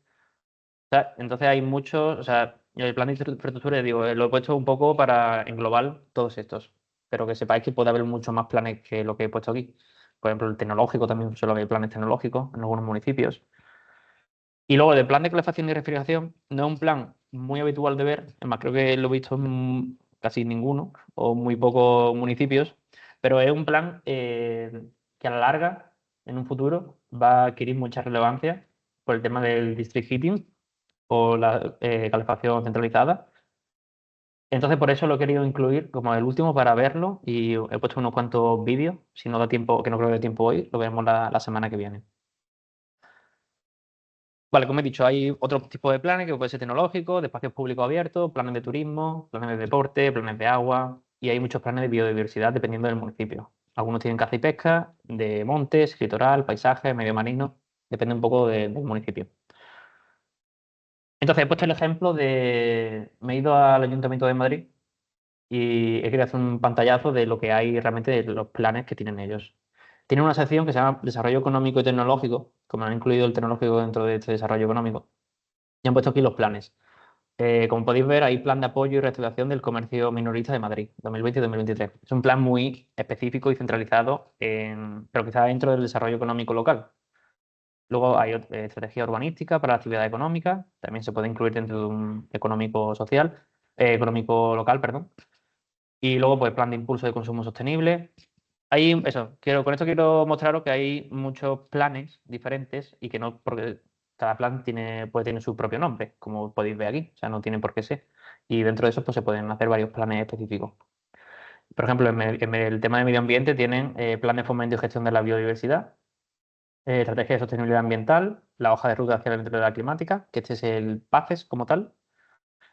O sea, entonces hay muchos, o sea, yo el plan de infraestructura, digo, lo he puesto un poco para englobar todos estos, pero que sepáis que puede haber muchos más planes que lo que he puesto aquí. Por ejemplo, el tecnológico también solo hay planes tecnológicos en algunos municipios. Y luego, el plan de calefacción y refrigeración no es un plan muy habitual de ver, es más, creo que lo he visto en casi ninguno o muy pocos municipios, pero es un plan que a la larga, en un futuro, va a adquirir mucha relevancia por el tema del district heating o la calefacción centralizada. Entonces, por eso lo he querido incluir como el último para verlo y he puesto unos cuantos vídeos, si no da tiempo, que no creo que dé tiempo hoy, lo veremos la semana que viene. Vale, como he dicho, hay otro tipo de planes que puede ser tecnológico, de espacios públicos abiertos, planes de turismo, planes de deporte, planes de agua y hay muchos planes de biodiversidad dependiendo del municipio. Algunos tienen caza y pesca, de montes, litoral, paisajes, medio marino, depende un poco del municipio. Entonces he puesto el ejemplo me he ido al Ayuntamiento de Madrid y he querido hacer un pantallazo de lo que hay realmente de los planes que tienen ellos. Tienen una sección que se llama Desarrollo Económico y Tecnológico, como han incluido el tecnológico dentro de este desarrollo económico, y han puesto aquí los planes. Como podéis ver, hay plan de apoyo y reactivación del comercio minorista de Madrid, 2020 y 2023. Es un plan muy específico y centralizado, pero quizá dentro del desarrollo económico local. Luego hay estrategia urbanística para la actividad económica, también se puede incluir dentro de un económico social, económico local, perdón. Y luego, pues, plan de impulso de consumo sostenible. Con esto quiero mostraros que hay muchos planes diferentes y que no, porque cada plan puede tener su propio nombre, como podéis ver aquí, o sea, no tiene por qué ser. Y dentro de eso, pues, se pueden hacer varios planes específicos. Por ejemplo, en el tema de medio ambiente tienen plan de fomento y gestión de la biodiversidad, estrategia de sostenibilidad ambiental, la hoja de ruta hacia la neutralidad climática, que este es el PACES como tal,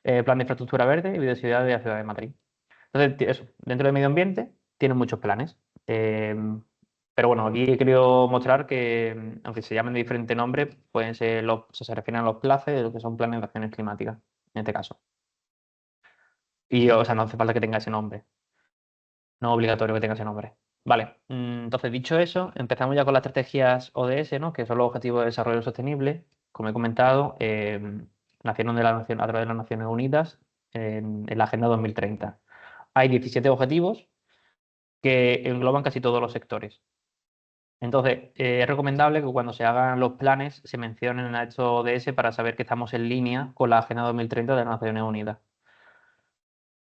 plan de infraestructura verde y biodiversidad de la ciudad de Madrid. Entonces, eso, dentro del medio ambiente tienen muchos planes. Eh, pero bueno, aquí he querido mostrar que, aunque se llamen de diferente nombre, pueden ser se refieren a los plazos de lo que son planes de acciones climáticas, en este caso. Y, o sea, no hace falta que tenga ese nombre. No es obligatorio que tenga ese nombre. Vale, entonces dicho eso, empezamos ya con las estrategias ODS, ¿no? Que son los Objetivos de Desarrollo Sostenible. Como he comentado, nacieron a través de las Naciones Unidas en la Agenda 2030. Hay 17 objetivos que engloban casi todos los sectores. Entonces, es recomendable que cuando se hagan los planes se mencionen a estos ODS para saber que estamos en línea con la Agenda 2030 de las Naciones Unidas.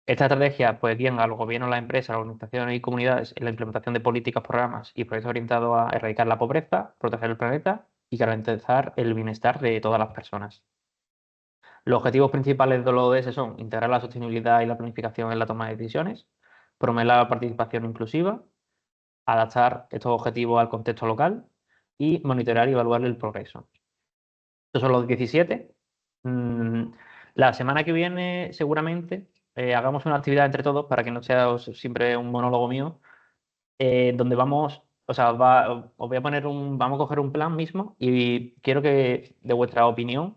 Esta estrategia pues, guía a los gobiernos, las empresas, las organizaciones y comunidades en la implementación de políticas, programas y proyectos orientados a erradicar la pobreza, proteger el planeta y garantizar el bienestar de todas las personas. Los objetivos principales de los ODS son integrar la sostenibilidad y la planificación en la toma de decisiones, promover la participación inclusiva, adaptar estos objetivos al contexto local y monitorear y evaluar el progreso. Estos son los 17. Mm, La semana que viene seguramente hagamos una actividad entre todos para que no sea siempre un monólogo mío, donde vamos, o sea, os voy a poner vamos a coger un plan mismo y quiero que de vuestra opinión,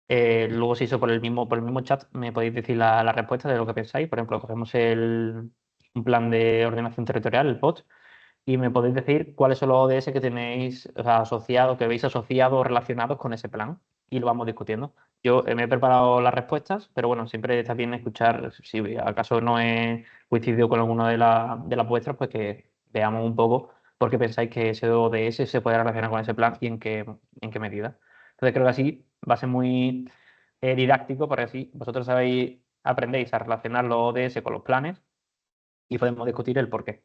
luego si eso por el mismo chat me podéis decir la respuesta de lo que pensáis. Por ejemplo, cogemos un plan de ordenación territorial, el POT, y me podéis decir cuáles son los ODS que tenéis, o sea, asociados, que veis asociados o relacionados con ese plan y lo vamos discutiendo. Yo me he preparado las respuestas, pero bueno, siempre está bien escuchar, si acaso no he coincidido con alguna de las vuestras, pues que veamos un poco por qué pensáis que ese ODS se puede relacionar con ese plan y en qué medida. Entonces creo que así va a ser muy didáctico, porque así vosotros aprendéis a relacionar los ODS con los planes y podemos discutir el por qué.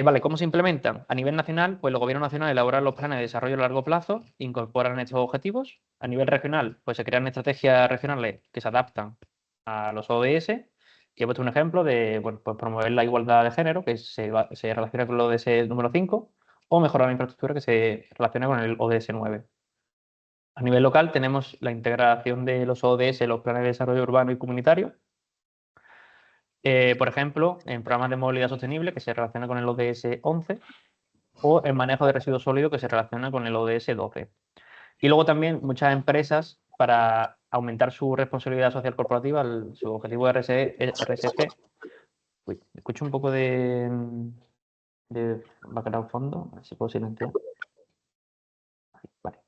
Vale, ¿cómo se implementan? A nivel nacional, pues los gobiernos nacionales elaboran los planes de desarrollo a largo plazo, incorporan estos objetivos. A nivel regional, pues se crean estrategias regionales que se adaptan a los ODS. Y he puesto un ejemplo de, bueno, pues promover la igualdad de género, que se relaciona con el ODS número 5, o mejorar la infraestructura, que se relaciona con el ODS 9. A nivel local tenemos la integración de los ODS en los planes de desarrollo urbano y comunitario. Por ejemplo, en programas de movilidad sostenible, que se relaciona con el ODS 11, o el manejo de residuos sólidos, que se relaciona con el ODS 12. Y luego también muchas empresas, para aumentar su responsabilidad social corporativa, su objetivo de RSC. Uy, escucho un poco de background fondo, a ver si puedo silenciar. Vale.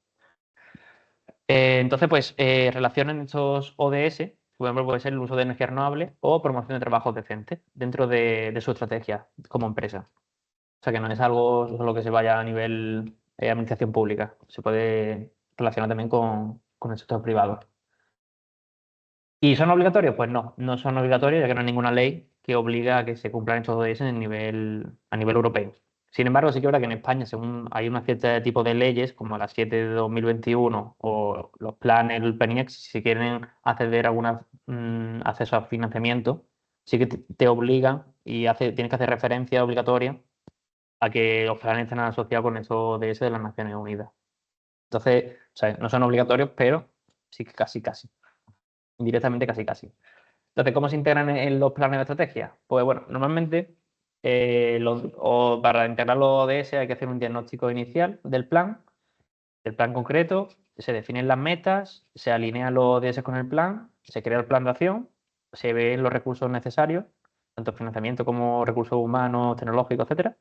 Entonces, pues, relacionan estos ODS, por ejemplo, puede ser el uso de energía renovable o promoción de trabajos decentes dentro de su estrategia como empresa. O sea, que no es algo solo que se vaya a nivel administración pública. Se puede relacionar también con el sector privado. ¿Y son obligatorios? Pues no son obligatorios, ya que no hay ninguna ley que obliga a que se cumplan estos ODS a nivel europeo. Sin embargo, sí que es verdad que en España, según hay un cierto tipo de leyes, como la 7 de 2021 o los planes, el PENIEX, si quieren acceder a acceso a financiamiento, sí que te obligan y tienes que hacer referencia obligatoria a que los planes estén asociados con esos ODS de las Naciones Unidas. Entonces, o sea, no son obligatorios, pero sí que casi. Indirectamente casi. Entonces, ¿cómo se integran en los planes de estrategia? Pues bueno, normalmente o para integrar los ODS hay que hacer un diagnóstico inicial del plan concreto, se definen las metas, se alinean los ODS con el plan, se crea el plan de acción, se ven los recursos necesarios, tanto financiamiento como recursos humanos, tecnológicos, etcétera.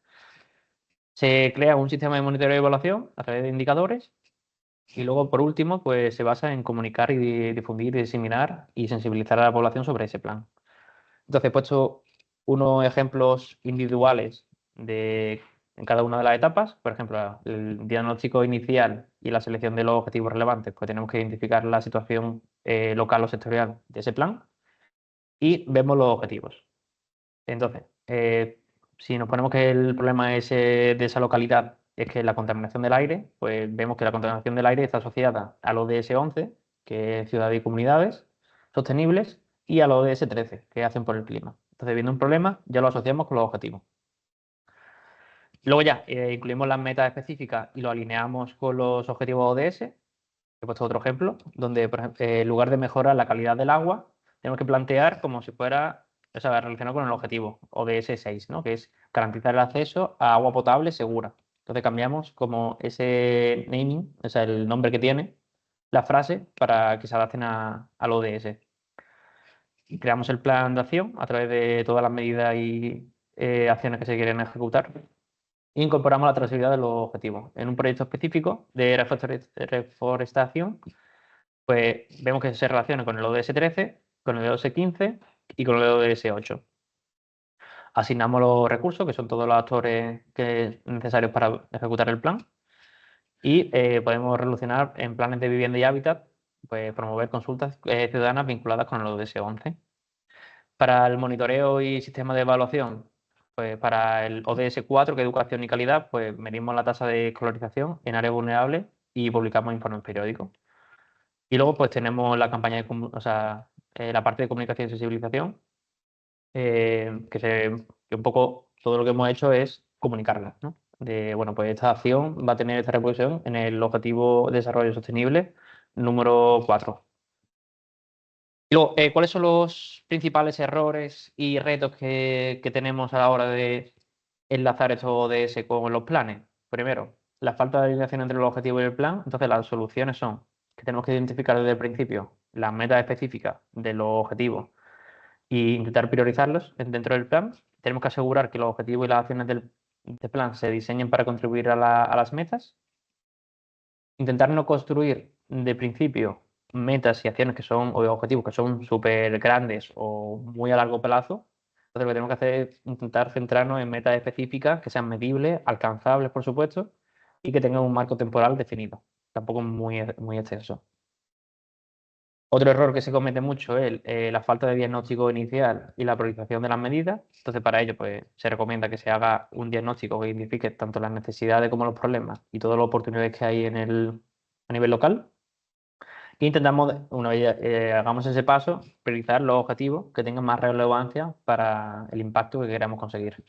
Se crea un sistema de monitoreo y evaluación a través de indicadores. Y luego, por último, pues se basa en comunicar y difundir, y diseminar y sensibilizar a la población sobre ese plan. Entonces, he puesto unos ejemplos individuales en cada una de las etapas. Por ejemplo, el diagnóstico inicial y la selección de los objetivos relevantes, pues tenemos que identificar la situación local o sectorial de ese plan y vemos los objetivos. Entonces, si nos ponemos que el problema de esa localidad es que la contaminación del aire, pues vemos que la contaminación del aire está asociada al ODS 11, que es ciudades y comunidades sostenibles, y al ODS 13, que hacen por el clima. Entonces, viendo un problema, ya lo asociamos con los objetivos. Luego ya incluimos las metas específicas y lo alineamos con los objetivos ODS. He puesto otro ejemplo, donde, por ejemplo, en lugar de mejorar la calidad del agua, tenemos que plantear como si fuera, o sea, relacionado con el objetivo ODS 6, ¿no? Que es garantizar el acceso a agua potable segura. Entonces cambiamos como ese naming, o sea, el nombre que tiene la frase para que se adapten al ODS. Y creamos el plan de acción a través de todas las medidas y acciones que se quieren ejecutar. E incorporamos la trazabilidad de los objetivos. En un proyecto específico de reforestación, pues vemos que se relaciona con el ODS 13, con el ODS 15 y con el ODS 8. Asignamos los recursos, que son todos los actores necesarios para ejecutar el plan, y podemos relacionar en planes de vivienda y hábitat, pues promover consultas ciudadanas vinculadas con el ODS 11. Para el monitoreo y sistema de evaluación, pues para el ODS 4, que es educación y calidad, pues medimos la tasa de escolarización en áreas vulnerables y publicamos informes periódicos. Y luego pues tenemos la campaña o sea, la parte de comunicación y sensibilización, que un poco todo lo que hemos hecho es comunicarla, ¿no? Bueno, pues esta acción va a tener esta repercusión en el Objetivo de Desarrollo Sostenible número 4. Y luego, ¿cuáles son los principales errores y retos que tenemos a la hora de enlazar estos ODS con los planes? Primero, la falta de alineación entre los objetivos y el plan. Entonces, las soluciones son que tenemos que identificar desde el principio las metas específicas de los objetivos e intentar priorizarlos dentro del plan. Tenemos que asegurar que los objetivos y las acciones del plan se diseñen para contribuir a las metas. Intentar no construir de principio metas y acciones que son, o objetivos que son súper grandes o muy a largo plazo. Entonces, lo que tenemos que hacer es intentar centrarnos en metas específicas que sean medibles, alcanzables, por supuesto, y que tengan un marco temporal definido, tampoco muy extenso. Otro error que se comete mucho es la falta de diagnóstico inicial y la priorización de las medidas. Entonces, para ello, pues, se recomienda que se haga un diagnóstico que identifique tanto las necesidades como los problemas y todas las oportunidades que hay a nivel local. E intentamos, una vez hagamos ese paso, priorizar los objetivos que tengan más relevancia para el impacto que queramos conseguir.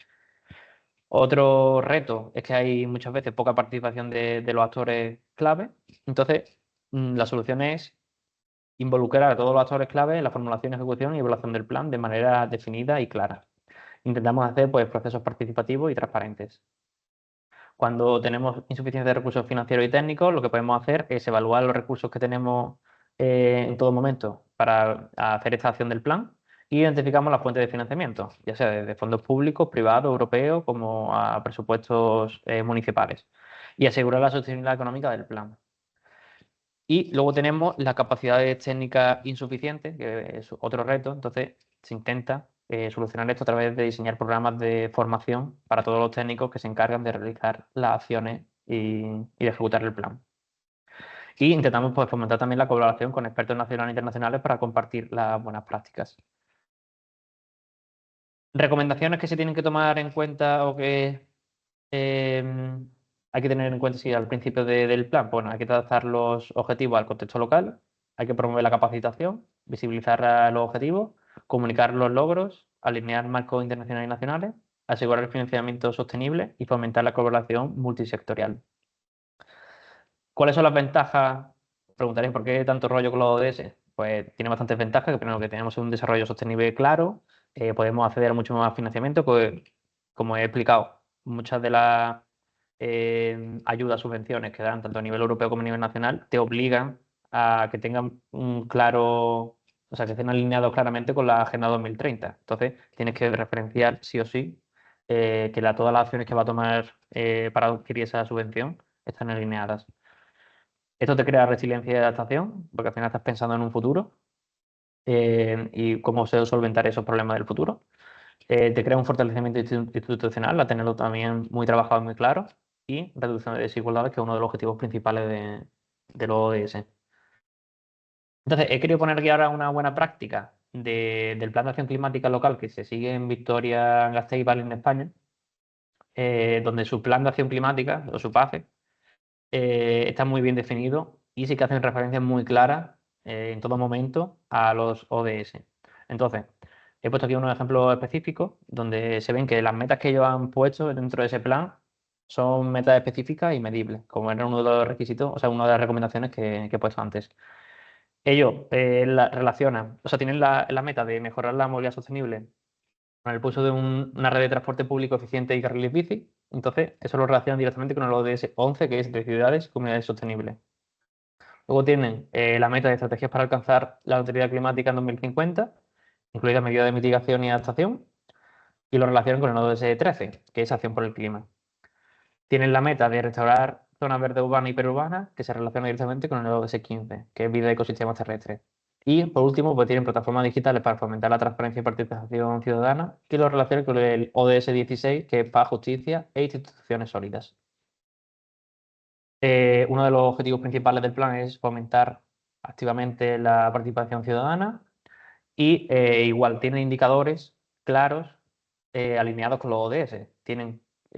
Otro reto es que hay muchas veces poca participación de los actores clave. Entonces, la solución es involucrar a todos los actores clave en la formulación, ejecución y evaluación del plan de manera definida y clara. Intentamos hacer pues, procesos participativos y transparentes. Cuando tenemos insuficiencia de recursos financieros y técnicos, lo que podemos hacer es evaluar los recursos que tenemos en todo momento para hacer esta acción del plan y identificamos las fuentes de financiamiento, ya sea desde fondos públicos, privados, europeos, como a presupuestos municipales, y asegurar la sostenibilidad económica del plan. Y luego tenemos las capacidades técnicas insuficientes, que es otro reto. Entonces, se intenta solucionar esto a través de diseñar programas de formación para todos los técnicos que se encargan de realizar las acciones y de ejecutar el plan. Y intentamos pues, fomentar también la colaboración con expertos nacionales e internacionales para compartir las buenas prácticas. Recomendaciones que se tienen que tomar en cuenta o que hay que tener en cuenta al principio del plan. Bueno, hay que adaptar los objetivos al contexto local, hay que promover la capacitación, visibilizar los objetivos, comunicar los logros, alinear marcos internacionales y nacionales, asegurar el financiamiento sostenible y fomentar la colaboración multisectorial. ¿Cuáles son las ventajas? Preguntaréis por qué tanto rollo con los ODS. Pues tiene bastantes ventajas, que primero que tenemos un desarrollo sostenible claro, podemos acceder a mucho más financiamiento, pues como he explicado, muchas de las ayudas, subvenciones que dan tanto a nivel europeo como a nivel nacional, te obligan a que tengan un claro, o sea, que estén alineados claramente con la Agenda 2030. Entonces, tienes que referenciar sí o sí que todas las acciones que va a tomar para adquirir esa subvención están alineadas. Esto te crea resiliencia y adaptación, porque al final estás pensando en un futuro y cómo se solventar esos problemas del futuro. Te crea un fortalecimiento institucional, a tenerlo también muy trabajado y muy claro, y reducción de desigualdades, que es uno de los objetivos principales de los ODS. Entonces, he querido poner aquí ahora una buena práctica del Plan de Acción Climática local que se sigue en Vitoria-Gasteiz y Vale en España, donde su Plan de Acción Climática, o su PACE, está muy bien definido y sí que hacen referencias muy claras en todo momento a los ODS. Entonces, he puesto aquí unos ejemplos específicos donde se ven que las metas que ellos han puesto dentro de ese plan son metas específicas y medibles, como era uno de los requisitos, o sea, una de las recomendaciones que he puesto antes. Ellos relacionan, o sea, tienen la meta de mejorar la movilidad sostenible con el uso de una red de transporte público eficiente y carriles bici. Entonces, eso lo relacionan directamente con el ODS 11, que es de ciudades y comunidades sostenibles. Luego tienen la meta de estrategias para alcanzar la neutralidad climática en 2050, incluidas medidas de mitigación y adaptación, y lo relacionan con el ODS 13, que es acción por el clima. Tienen la meta de restaurar zonas verdes urbanas y perurbanas, que se relaciona directamente con el ODS 15, que es vida de ecosistemas terrestres. Y por último, pues tienen plataformas digitales para fomentar la transparencia y participación ciudadana, que lo relacionan con el ODS 16, que es paz, justicia e instituciones sólidas. Uno de los objetivos principales del plan es fomentar activamente la participación ciudadana y igual tienen indicadores claros alineados con los ODS.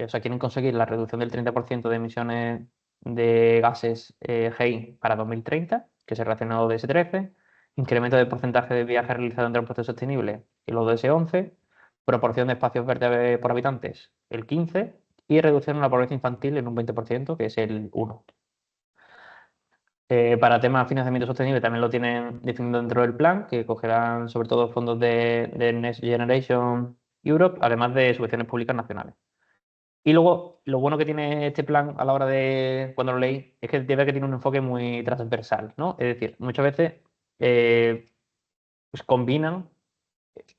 O sea, quieren conseguir la reducción del 30% de emisiones de gases GI para 2030, que se relaciona al ODS 13, incremento del porcentaje de viajes realizados en transporte sostenible, el ODS 11, proporción de espacios verdes por habitantes, el 15, y reducción de la pobreza infantil en un 20%, que es el 1. Para temas de financiamiento sostenible también lo tienen definido dentro del plan, que cogerán sobre todo fondos de Next Generation Europe, además de subvenciones públicas nacionales. Y luego, lo bueno que tiene este plan a la hora de, cuando lo leí, es que debe que tiene un enfoque muy transversal, ¿no? Es decir, muchas veces pues combinan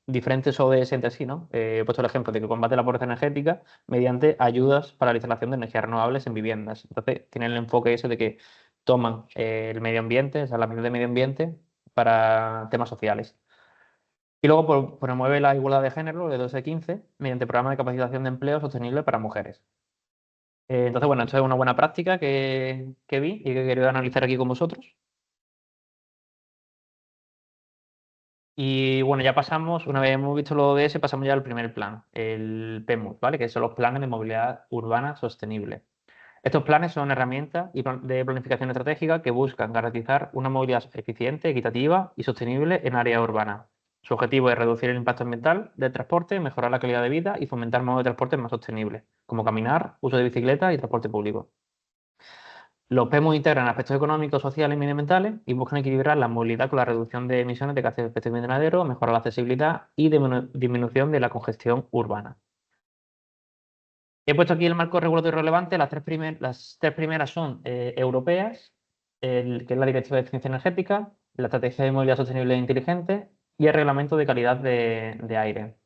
diferentes ODS entre sí, ¿no? He puesto el ejemplo de que combate la pobreza energética mediante ayudas para la instalación de energías renovables en viviendas. Entonces, tienen el enfoque ese de que toman el medio ambiente, o sea, la medida de medio ambiente para temas sociales. Y luego promueve la igualdad de género de 12 a 15 mediante programas de capacitación de empleo sostenible para mujeres. Entonces, bueno, esto es una buena práctica que vi y que quería analizar aquí con vosotros. Y bueno, ya pasamos, una vez hemos visto los ODS, pasamos ya al primer plan, el PEMUS, ¿vale? Que son los planes de movilidad urbana sostenible. Estos planes son herramientas de planificación estratégica que buscan garantizar una movilidad eficiente, equitativa y sostenible en áreas urbanas. Su objetivo es reducir el impacto ambiental del transporte, mejorar la calidad de vida y fomentar modos de transporte más sostenibles, como caminar, uso de bicicleta y transporte público. Los PEMU integran aspectos económicos, sociales y medioambientales y buscan equilibrar la movilidad con la reducción de emisiones de gases de efecto invernadero, mejorar la accesibilidad y disminución de la congestión urbana. He puesto aquí el marco regulatorio relevante. Las tres primeras son europeas, que es la Directiva de Eficiencia Energética, la Estrategia de Movilidad Sostenible e Inteligente y el Reglamento de Calidad de Aire.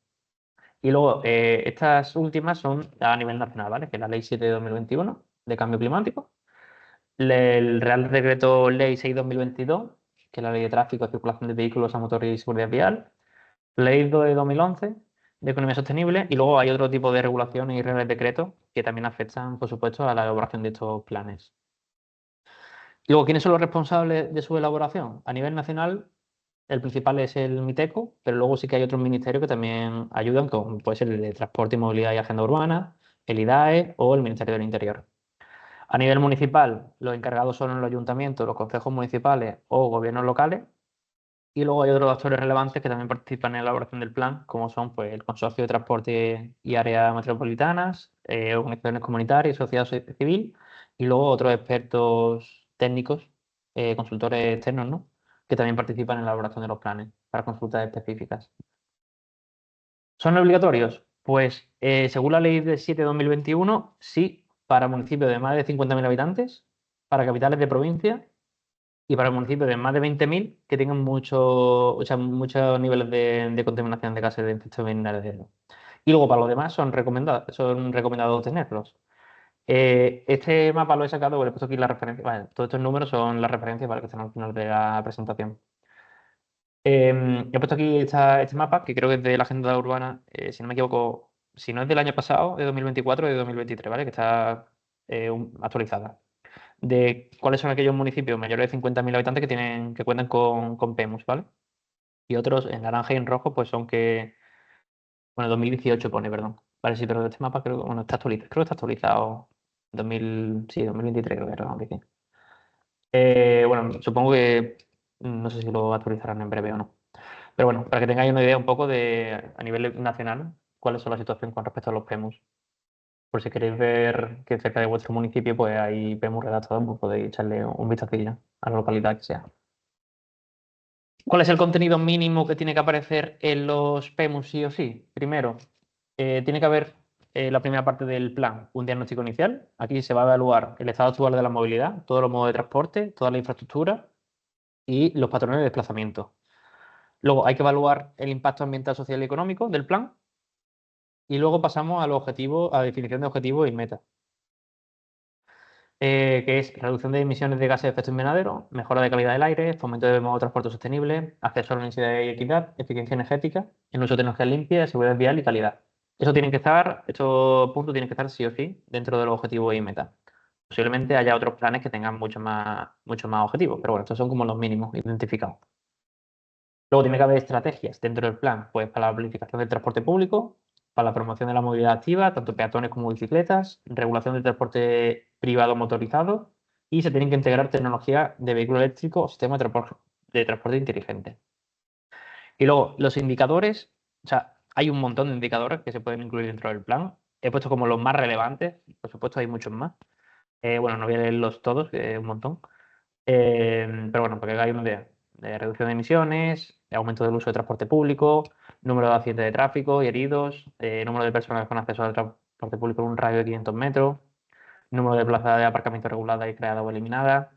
Y luego, estas últimas son a nivel nacional, ¿vale? Que es la Ley 7 de 2021 de Cambio Climático, el Real Decreto Ley 6/2022, que es la Ley de Tráfico y Circulación de Vehículos a Motor y Seguridad Vial, Ley 2 de 2011 de Economía Sostenible, y luego hay otro tipo de regulaciones y reales decretos que también afectan, por supuesto, a la elaboración de estos planes. Luego, ¿quiénes son los responsables de su elaboración? A nivel nacional, el principal es el MITECO, pero luego sí que hay otros ministerios que también ayudan, como puede ser el de Transporte y Movilidad y Agenda Urbana, el IDAE o el Ministerio del Interior. A nivel municipal, los encargados son los ayuntamientos, los consejos municipales o gobiernos locales. Y luego hay otros actores relevantes que también participan en la elaboración del plan, como son pues, el Consorcio de Transporte y Áreas Metropolitanas, organizaciones comunitarias, sociedad civil, y luego otros expertos técnicos, consultores externos, ¿no? Que también participan en la elaboración de los planes para consultas específicas. ¿Son obligatorios? Pues según la ley de 7/2021, sí, para municipios de más de 50.000 habitantes, para capitales de provincia y para municipios de más de 20.000 que tengan muchos niveles de contaminación de gases de efecto invernadero. Y luego para los demás son recomendados tenerlos. Este mapa lo he sacado, he puesto aquí la referencia. Vale, todos estos números son las referencias para que estén al final de la presentación. He puesto aquí este mapa, que creo que es de la agenda urbana, si no me equivoco, si no es del año pasado, de 2024 o de 2023, ¿vale? Que está actualizada. De cuáles son aquellos municipios mayores de 50.000 habitantes que cuentan con PEMUS, ¿vale? Y otros en naranja y en rojo, pues son que. Bueno, 2018 pone, perdón. Vale, sí, pero este mapa creo que está actualizado. Creo que está actualizado. 2023 creo que era, ¿no? Bueno, supongo que no sé si lo actualizarán en breve o no. Pero bueno, para que tengáis una idea un poco a nivel nacional, cuáles son la situación con respecto a los PEMUS. Por si queréis ver que cerca de vuestro municipio pues hay PEMUS redactados, pues podéis echarle un vistacillo a la localidad que sea. ¿Cuál es el contenido mínimo que tiene que aparecer en los PEMUS sí o sí? Primero, tiene que haber la primera parte del plan, un diagnóstico inicial. Aquí se va a evaluar el estado actual de la movilidad, todos los modos de transporte, toda la infraestructura y los patrones de desplazamiento. Luego hay que evaluar el impacto ambiental, social y económico del plan. Y luego pasamos a los objetivos, a la definición de objetivos y metas, que es reducción de emisiones de gases de efecto invernadero, mejora de calidad del aire, fomento de modo de transporte sostenible, acceso a la universidad y equidad, eficiencia energética, el uso de energía limpia, seguridad vial y calidad. Estos puntos tienen que estar sí o sí dentro de los objetivos y metas. Posiblemente haya otros planes que tengan muchos más objetivos, pero bueno, estos son como los mínimos identificados. Luego tiene que haber estrategias dentro del plan, pues para la planificación del transporte público, para la promoción de la movilidad activa, tanto peatones como bicicletas, regulación del transporte privado motorizado y se tienen que integrar tecnología de vehículo eléctrico o sistema de transporte inteligente. Y luego los indicadores, o sea, hay un montón de indicadores que se pueden incluir dentro del plan. He puesto como los más relevantes, por supuesto hay muchos más. Bueno, no voy a leerlos todos, que es un montón. Pero bueno, para que hagáis una idea. De reducción de emisiones, aumento del uso de transporte público, número de accidentes de tráfico y heridos, número de personas con acceso al transporte público en un radio de 500 metros, número de plazas de aparcamiento reguladas y creadas o eliminadas.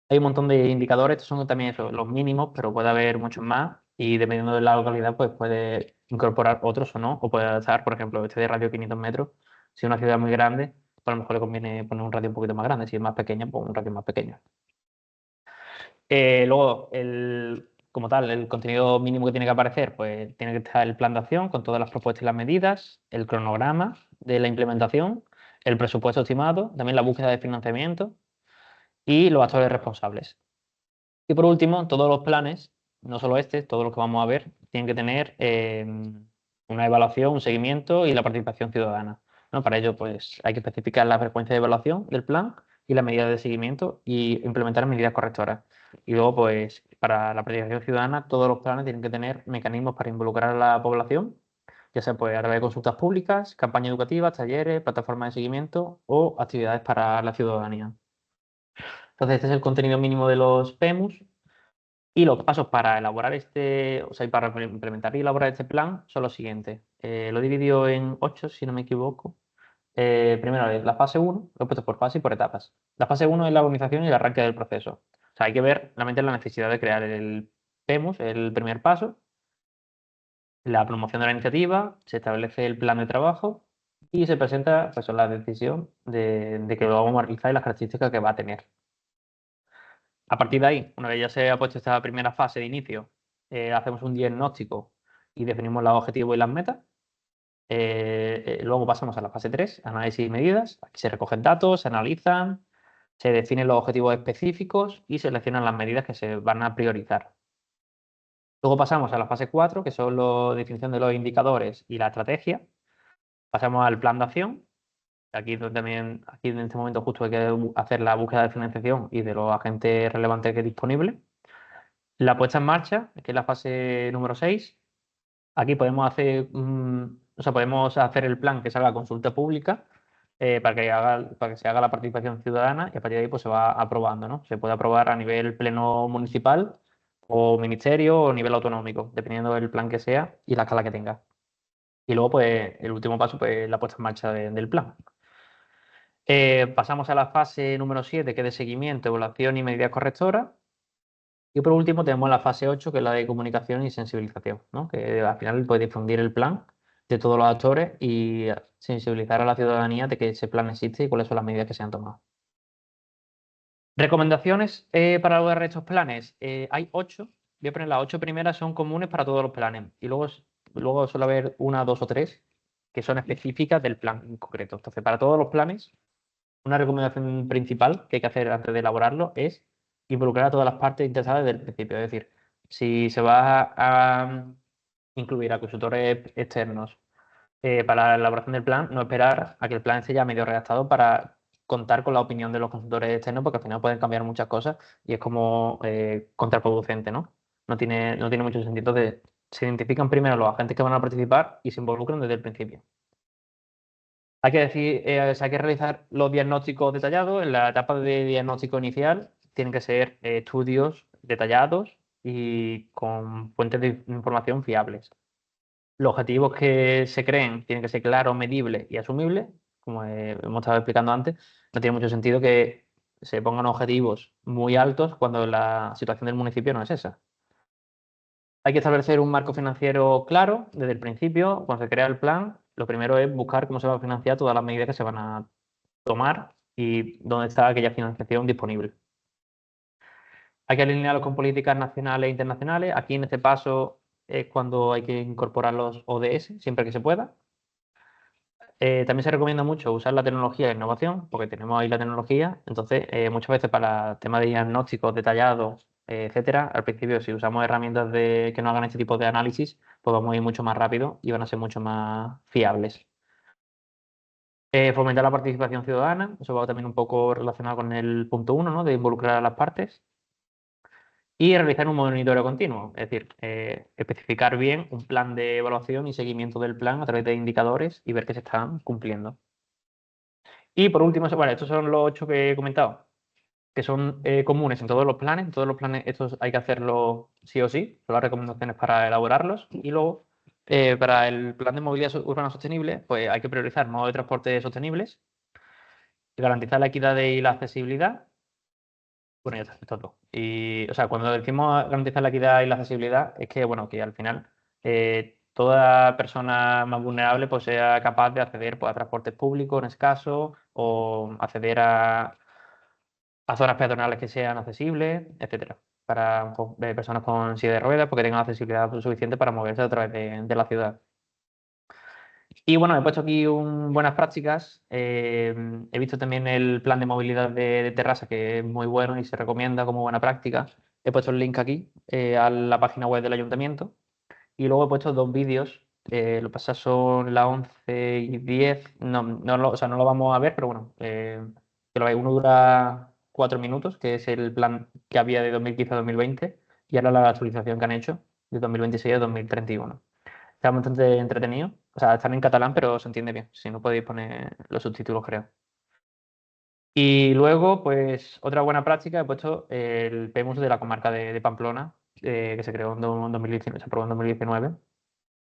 Hay un montón de indicadores, estos son también los mínimos, pero puede haber muchos más y dependiendo de la localidad, pues puede incorporar otros o no, o puede adaptar, por ejemplo, este de radio 500 metros. Si es una ciudad muy grande, pues a lo mejor le conviene poner un radio un poquito más grande, si es más pequeña, pues un radio más pequeño. Luego, como tal, el contenido mínimo que tiene que aparecer, pues tiene que estar el plan de acción con todas las propuestas y las medidas, el cronograma de la implementación, el presupuesto estimado, también la búsqueda de financiamiento y los actores responsables. Y por último, todos los planes, no solo este, todos los que vamos a ver, tienen que tener una evaluación, un seguimiento y la participación ciudadana, ¿no? Para ello, pues hay que especificar la frecuencia de evaluación del plan y las medidas de seguimiento y implementar medidas correctoras. Y luego, pues, para la participación ciudadana, todos los planes tienen que tener mecanismos para involucrar a la población, ya sea pues, a través de consultas públicas, campañas educativas, talleres, plataformas de seguimiento o actividades para la ciudadanía. Entonces, este es el contenido mínimo de los PEMUS. Y los pasos para elaborar o sea, para implementar y elaborar este plan son los siguientes. Lo he dividido en 8, si no me equivoco. Primero es la fase 1, lo he puesto por fase y por etapas. La fase 1 es la organización y el arranque del proceso. O sea, hay que ver realmente la necesidad de crear el PEMUS, el primer paso, la promoción de la iniciativa, se establece el plan de trabajo y se presenta pues, la decisión de que lo vamos a realizar y las características que va a tener. A partir de ahí, una vez ya se ha puesto esta primera fase de inicio, hacemos un diagnóstico y definimos los objetivos y las metas. Luego pasamos a la fase 3, análisis y medidas. Aquí se recogen datos, se analizan, se definen los objetivos específicos y se seleccionan las medidas que se van a priorizar. Luego pasamos a la fase 4, que son la definición de los indicadores y la estrategia. Pasamos al plan de acción. Aquí en este momento justo hay que hacer la búsqueda de financiación y de los agentes relevantes que es disponible. La puesta en marcha, que es la fase número 6. Aquí podemos hacer el plan que salga a consulta pública para que se haga la participación ciudadana y a partir de ahí pues se va aprobando, ¿no? Se puede aprobar a nivel pleno municipal o ministerio o nivel autonómico, dependiendo del plan que sea y la escala que tenga. Y luego, pues, el último paso, pues, la puesta en marcha del plan. Pasamos a la fase número 7, que es de seguimiento, evaluación y medidas correctoras. Y por último tenemos la fase 8, que es la de comunicación y sensibilización, ¿no? Que al final puede difundir el plan de todos los actores y sensibilizar a la ciudadanía de que ese plan existe y cuáles son las medidas que se han tomado. Recomendaciones para lograr estos planes. Hay 8. Voy a poner las 8 primeras, son comunes para todos los planes. Y luego suele haber una, dos o tres que son específicas del plan en concreto. Entonces, para todos los planes, una recomendación principal que hay que hacer antes de elaborarlo es involucrar a todas las partes interesadas desde el principio. Es decir, si se va a incluir a consultores externos para la elaboración del plan, no esperar a que el plan esté ya medio redactado para contar con la opinión de los consultores externos, porque al final pueden cambiar muchas cosas y es como contraproducente, ¿no? No tiene mucho sentido. Se identifican primero los agentes que van a participar y se involucran desde el principio. Hay que decir, hay que realizar los diagnósticos detallados. En la etapa de diagnóstico inicial tienen que ser estudios detallados y con fuentes de información fiables. Los objetivos que se creen tienen que ser claros, medibles y asumibles, como hemos estado explicando antes. No tiene mucho sentido que se pongan objetivos muy altos cuando la situación del municipio no es esa. Hay que establecer un marco financiero claro desde el principio. Cuando se crea el plan, lo primero es buscar cómo se va a financiar todas las medidas que se van a tomar y dónde está aquella financiación disponible. Hay que alinearlo con políticas nacionales e internacionales. Aquí en este paso es cuando hay que incorporar los ODS, siempre que se pueda. También se recomienda mucho usar la tecnología de innovación, porque tenemos ahí la tecnología. Entonces, muchas veces para temas de diagnósticos detallados, etcétera, al principio, si usamos herramientas que no hagan este tipo de análisis, pues vamos a ir mucho más rápido y van a ser mucho más fiables. Fomentar la participación ciudadana, eso va también un poco relacionado con el punto 1, ¿no? De involucrar a las partes. Y realizar un monitoreo continuo, es decir, especificar bien un plan de evaluación y seguimiento del plan a través de indicadores y ver que se están cumpliendo. Y por último, bueno, estos son los 8 que he comentado, que son comunes en todos los planes. En todos los planes estos hay que hacerlo sí o sí, son las recomendaciones para elaborarlos. Y luego, para el plan de movilidad urbana sostenible, pues hay que priorizar modos de transporte sostenibles, garantizar la equidad y la accesibilidad. Bueno, ya está, esto es todo. Y, o sea, cuando decimos garantizar la equidad y la accesibilidad, es que, bueno, que al final toda persona más vulnerable pues sea capaz de acceder pues, a transportes públicos en ese caso, o acceder a zonas peatonales que sean accesibles, etcétera, para personas con silla de ruedas, porque tengan accesibilidad suficiente para moverse a través de la ciudad. Y bueno, he puesto aquí buenas prácticas. He visto también el plan de movilidad de Terrassa, que es muy bueno y se recomienda como buena práctica. He puesto el link aquí a la página web del ayuntamiento. Y luego he puesto 2 vídeos. Lo que pasa son las 11:10. O sea, no lo vamos a ver, pero bueno, que lo veis. Uno dura 4 minutos, que es el plan que había de 2015 a 2020. Y ahora la actualización que han hecho de 2026 a 2031. Está bastante entretenido. O sea, están en catalán, pero se entiende bien. Si no podéis poner los subtítulos, creo. Y luego, pues, otra buena práctica, he puesto el PEMUS de la comarca de Pamplona, que se creó en 2019, se aprobó en 2019.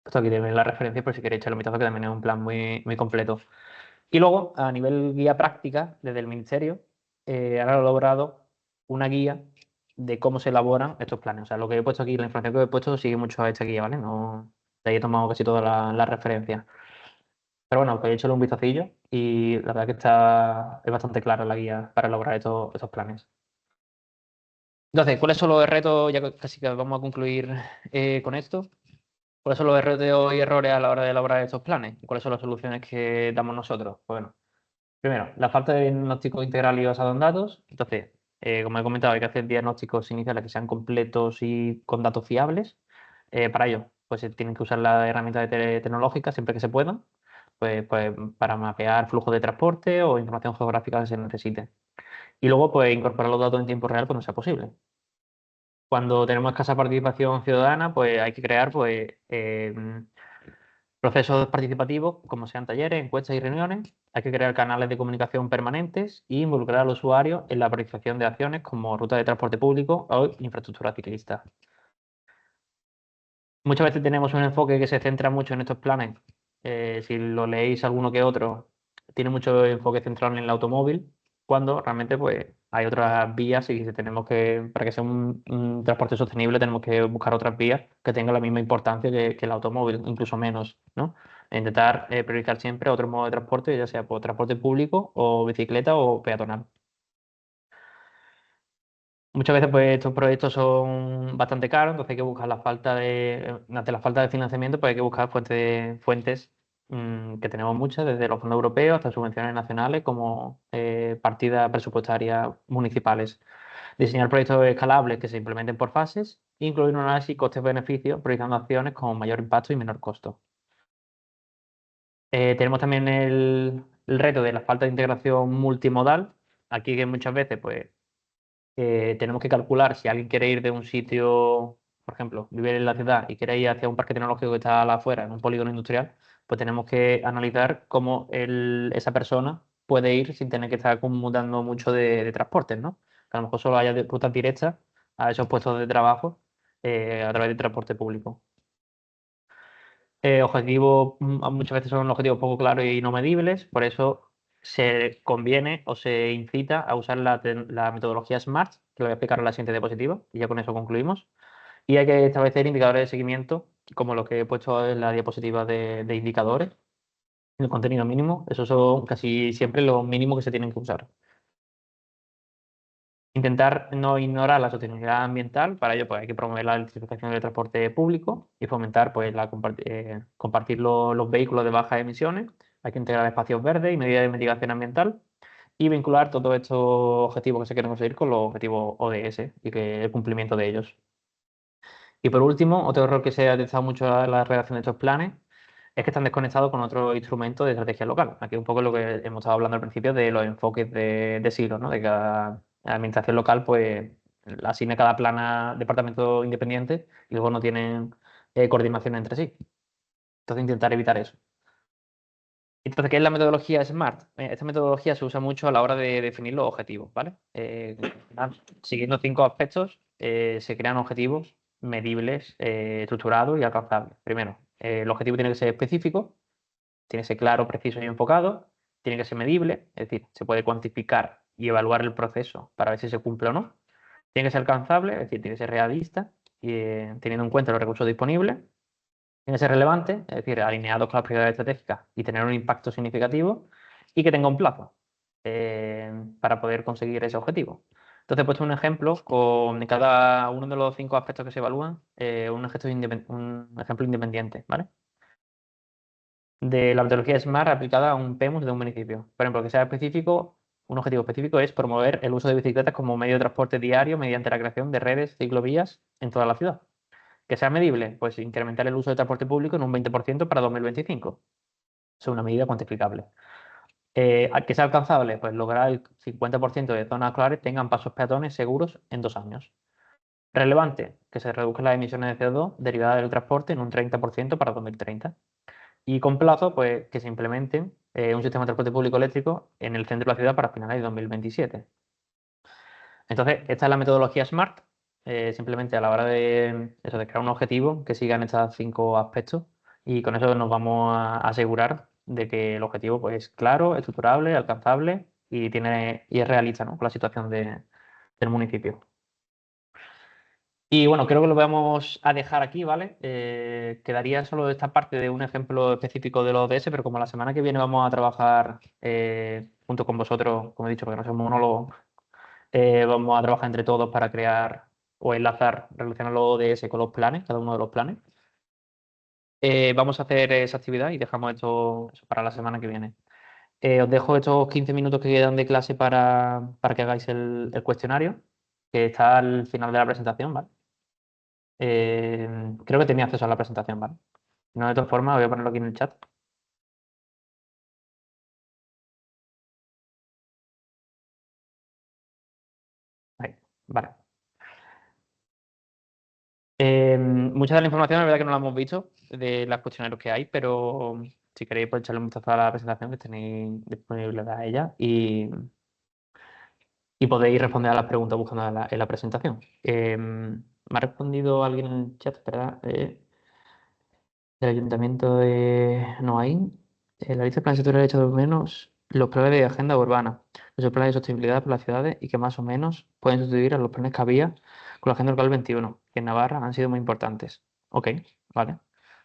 Esto aquí tenéis la referencia por si queréis echarle un vistazo, que también es un plan muy, muy completo. Y luego, a nivel guía práctica, desde el Ministerio, han elaborado una guía de cómo se elaboran estos planes. O sea, lo que he puesto aquí, la información que he puesto, sigue mucho a esta guía, ¿vale? No, de ahí he tomado casi todas las referencias. Pero bueno, pues he hecho un vistacillo y la verdad que es bastante clara la guía para elaborar estos planes. Entonces, ¿cuáles son los retos? Ya casi que vamos a concluir con esto. ¿Cuáles son los retos y errores a la hora de elaborar estos planes? ¿Cuáles son las soluciones que damos nosotros? Pues bueno, primero, la falta de diagnóstico integral y basado en datos. Entonces, como he comentado, hay que hacer diagnósticos iniciales que sean completos y con datos fiables. Para ello, pues se tienen que usar las herramientas tecnológicas siempre que se puedan, pues para mapear flujos de transporte o información geográfica que se necesite. Y luego, pues incorporar los datos en tiempo real cuando sea posible. Cuando tenemos escasa participación ciudadana, pues hay que crear Procesos participativos, como sean talleres, encuestas y reuniones. Hay que crear canales de comunicación permanentes e involucrar al usuario en la planificación de acciones como ruta de transporte público o infraestructura ciclista. Muchas veces tenemos un enfoque que se centra mucho en estos planes. Si lo leéis alguno que otro, tiene mucho enfoque centrado en el automóvil, cuando realmente pues, hay otras vías y si tenemos que, para que sea un transporte sostenible, tenemos que buscar otras vías que tengan la misma importancia que el automóvil, incluso menos, ¿no? Intentar priorizar siempre otro modo de transporte, ya sea por transporte público o bicicleta o peatonal. Muchas veces pues, estos proyectos son bastante caros, entonces hay que buscar ante la falta de financiamiento, pues hay que buscar fuentes que tenemos muchas, desde los fondos europeos hasta subvenciones nacionales como partidas presupuestarias municipales. Diseñar proyectos escalables que se implementen por fases, e incluir un análisis costes-beneficios, priorizando acciones con mayor impacto y menor costo. Tenemos también el reto de la falta de integración multimodal. Aquí que muchas veces pues tenemos que calcular si alguien quiere ir de un sitio, por ejemplo, vive en la ciudad y quiere ir hacia un parque tecnológico que está afuera, en un polígono industrial, pues tenemos que analizar cómo esa persona puede ir sin tener que estar conmutando mucho de transportes, ¿no? Que a lo mejor solo haya rutas directas a esos puestos de trabajo a través de transporte público. Objetivos, muchas veces son objetivos poco claros y no medibles, por eso se conviene o se incita a usar la metodología SMART, que lo voy a explicar en la siguiente diapositiva, y ya con eso concluimos. Y hay que establecer indicadores de seguimiento, como los que he puesto en la diapositiva de indicadores, el contenido mínimo, esos son casi siempre los mínimos que se tienen que usar. Intentar no ignorar la sostenibilidad ambiental, para ello pues, hay que promover la electrificación del transporte público y fomentar pues, compartir los vehículos de bajas emisiones, hay que integrar espacios verdes y medidas de mitigación ambiental y vincular todos estos objetivos que se quieren conseguir con los objetivos ODS y que el cumplimiento de ellos. Y por último, otro error que se ha detectado mucho en la redacción de estos planes es que están desconectados con otros instrumentos de estrategia local. Aquí un poco lo que hemos estado hablando al principio de los enfoques de silos, ¿no? De cada administración local, pues asigna cada plan a departamento independiente y luego no tienen coordinación entre sí. Entonces intentar evitar eso. Entonces, ¿qué es la metodología SMART? Esta metodología se usa mucho a la hora de definir los objetivos, ¿vale? Siguiendo 5 aspectos, se crean objetivos medibles, estructurados y alcanzables. Primero, el objetivo tiene que ser específico, tiene que ser claro, preciso y enfocado, tiene que ser medible, es decir, se puede cuantificar y evaluar el proceso para ver si se cumple o no. Tiene que ser alcanzable, es decir, tiene que ser realista, y, teniendo en cuenta los recursos disponibles. Tiene que ser relevante, es decir, alineado con las prioridades estratégicas y tener un impacto significativo y que tenga un plazo para poder conseguir ese objetivo. Entonces he puesto un ejemplo con cada uno de los 5 aspectos que se evalúan, un ejemplo independiente, ¿vale? De la metodología SMART aplicada a un PEMUS de un municipio. Por ejemplo, que sea específico, un objetivo específico es promover el uso de bicicletas como medio de transporte diario mediante la creación de redes ciclovías en toda la ciudad. Que sea medible, pues incrementar el uso de transporte público en un 20% para 2025. Es una medida cuantificable. ¿A que sea alcanzable? Pues lograr el 50% de zonas escolares tengan pasos peatones seguros en 2 años. Relevante, que se reduzcan las emisiones de CO2 derivadas del transporte en un 30% para 2030. Y con plazo, pues que se implemente un sistema de transporte público eléctrico en el centro de la ciudad para finales de 2027. Entonces, esta es la metodología SMART, simplemente a la hora de crear un objetivo que sigan estos 5 aspectos y con eso nos vamos a asegurar de que el objetivo pues, es claro, estructurable, alcanzable y es realista, ¿no? Con la situación del municipio. Y bueno, creo que lo vamos a dejar aquí, ¿vale? Quedaría solo esta parte de un ejemplo específico de los ODS, pero como la semana que viene vamos a trabajar junto con vosotros, como he dicho, porque no somos monólogos, vamos a trabajar entre todos para crear o enlazar, relacionar los ODS con los planes, cada uno de los planes. Vamos a hacer esa actividad y dejamos esto eso para la semana que viene. Os dejo estos 15 minutos que quedan de clase para que hagáis el cuestionario, que está al final de la presentación, ¿vale? Creo que tenía acceso a la presentación, ¿vale? No, de todas formas, voy a ponerlo aquí en el chat. Ahí, vale. Mucha de la información, la verdad que no la hemos visto de los cuestionarios que hay, pero si queréis, pues echarle un vistazo a la presentación que tenéis disponible a ella y podéis responder a las preguntas buscando en la presentación. Me ha respondido alguien en el chat, ¿verdad? Del ayuntamiento de Noaín. La lista de planes sectoriales hecho de menos los planes de agenda urbana, los planes de sostenibilidad por las ciudades y que más o menos pueden sustituir a los planes que había con la agenda local 21, que en Navarra han sido muy importantes. Ok, vale.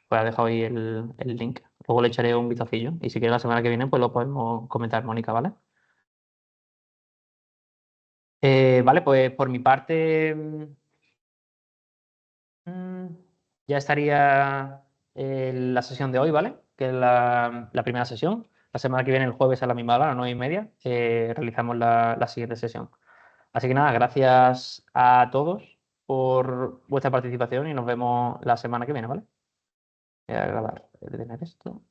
Pues ha dejado ahí el link. Luego le echaré un vistacillo y si quiere la semana que viene, pues lo podemos comentar, Mónica, ¿vale? Vale, pues por mi parte, mm, ya estaría la sesión de hoy, ¿vale? Que es la primera sesión. La semana que viene, el jueves a la misma hora, a las 9:30, realizamos la siguiente sesión. Así que nada, gracias a todos por vuestra participación y nos vemos la semana que viene, ¿vale? Voy a grabar, detener esto.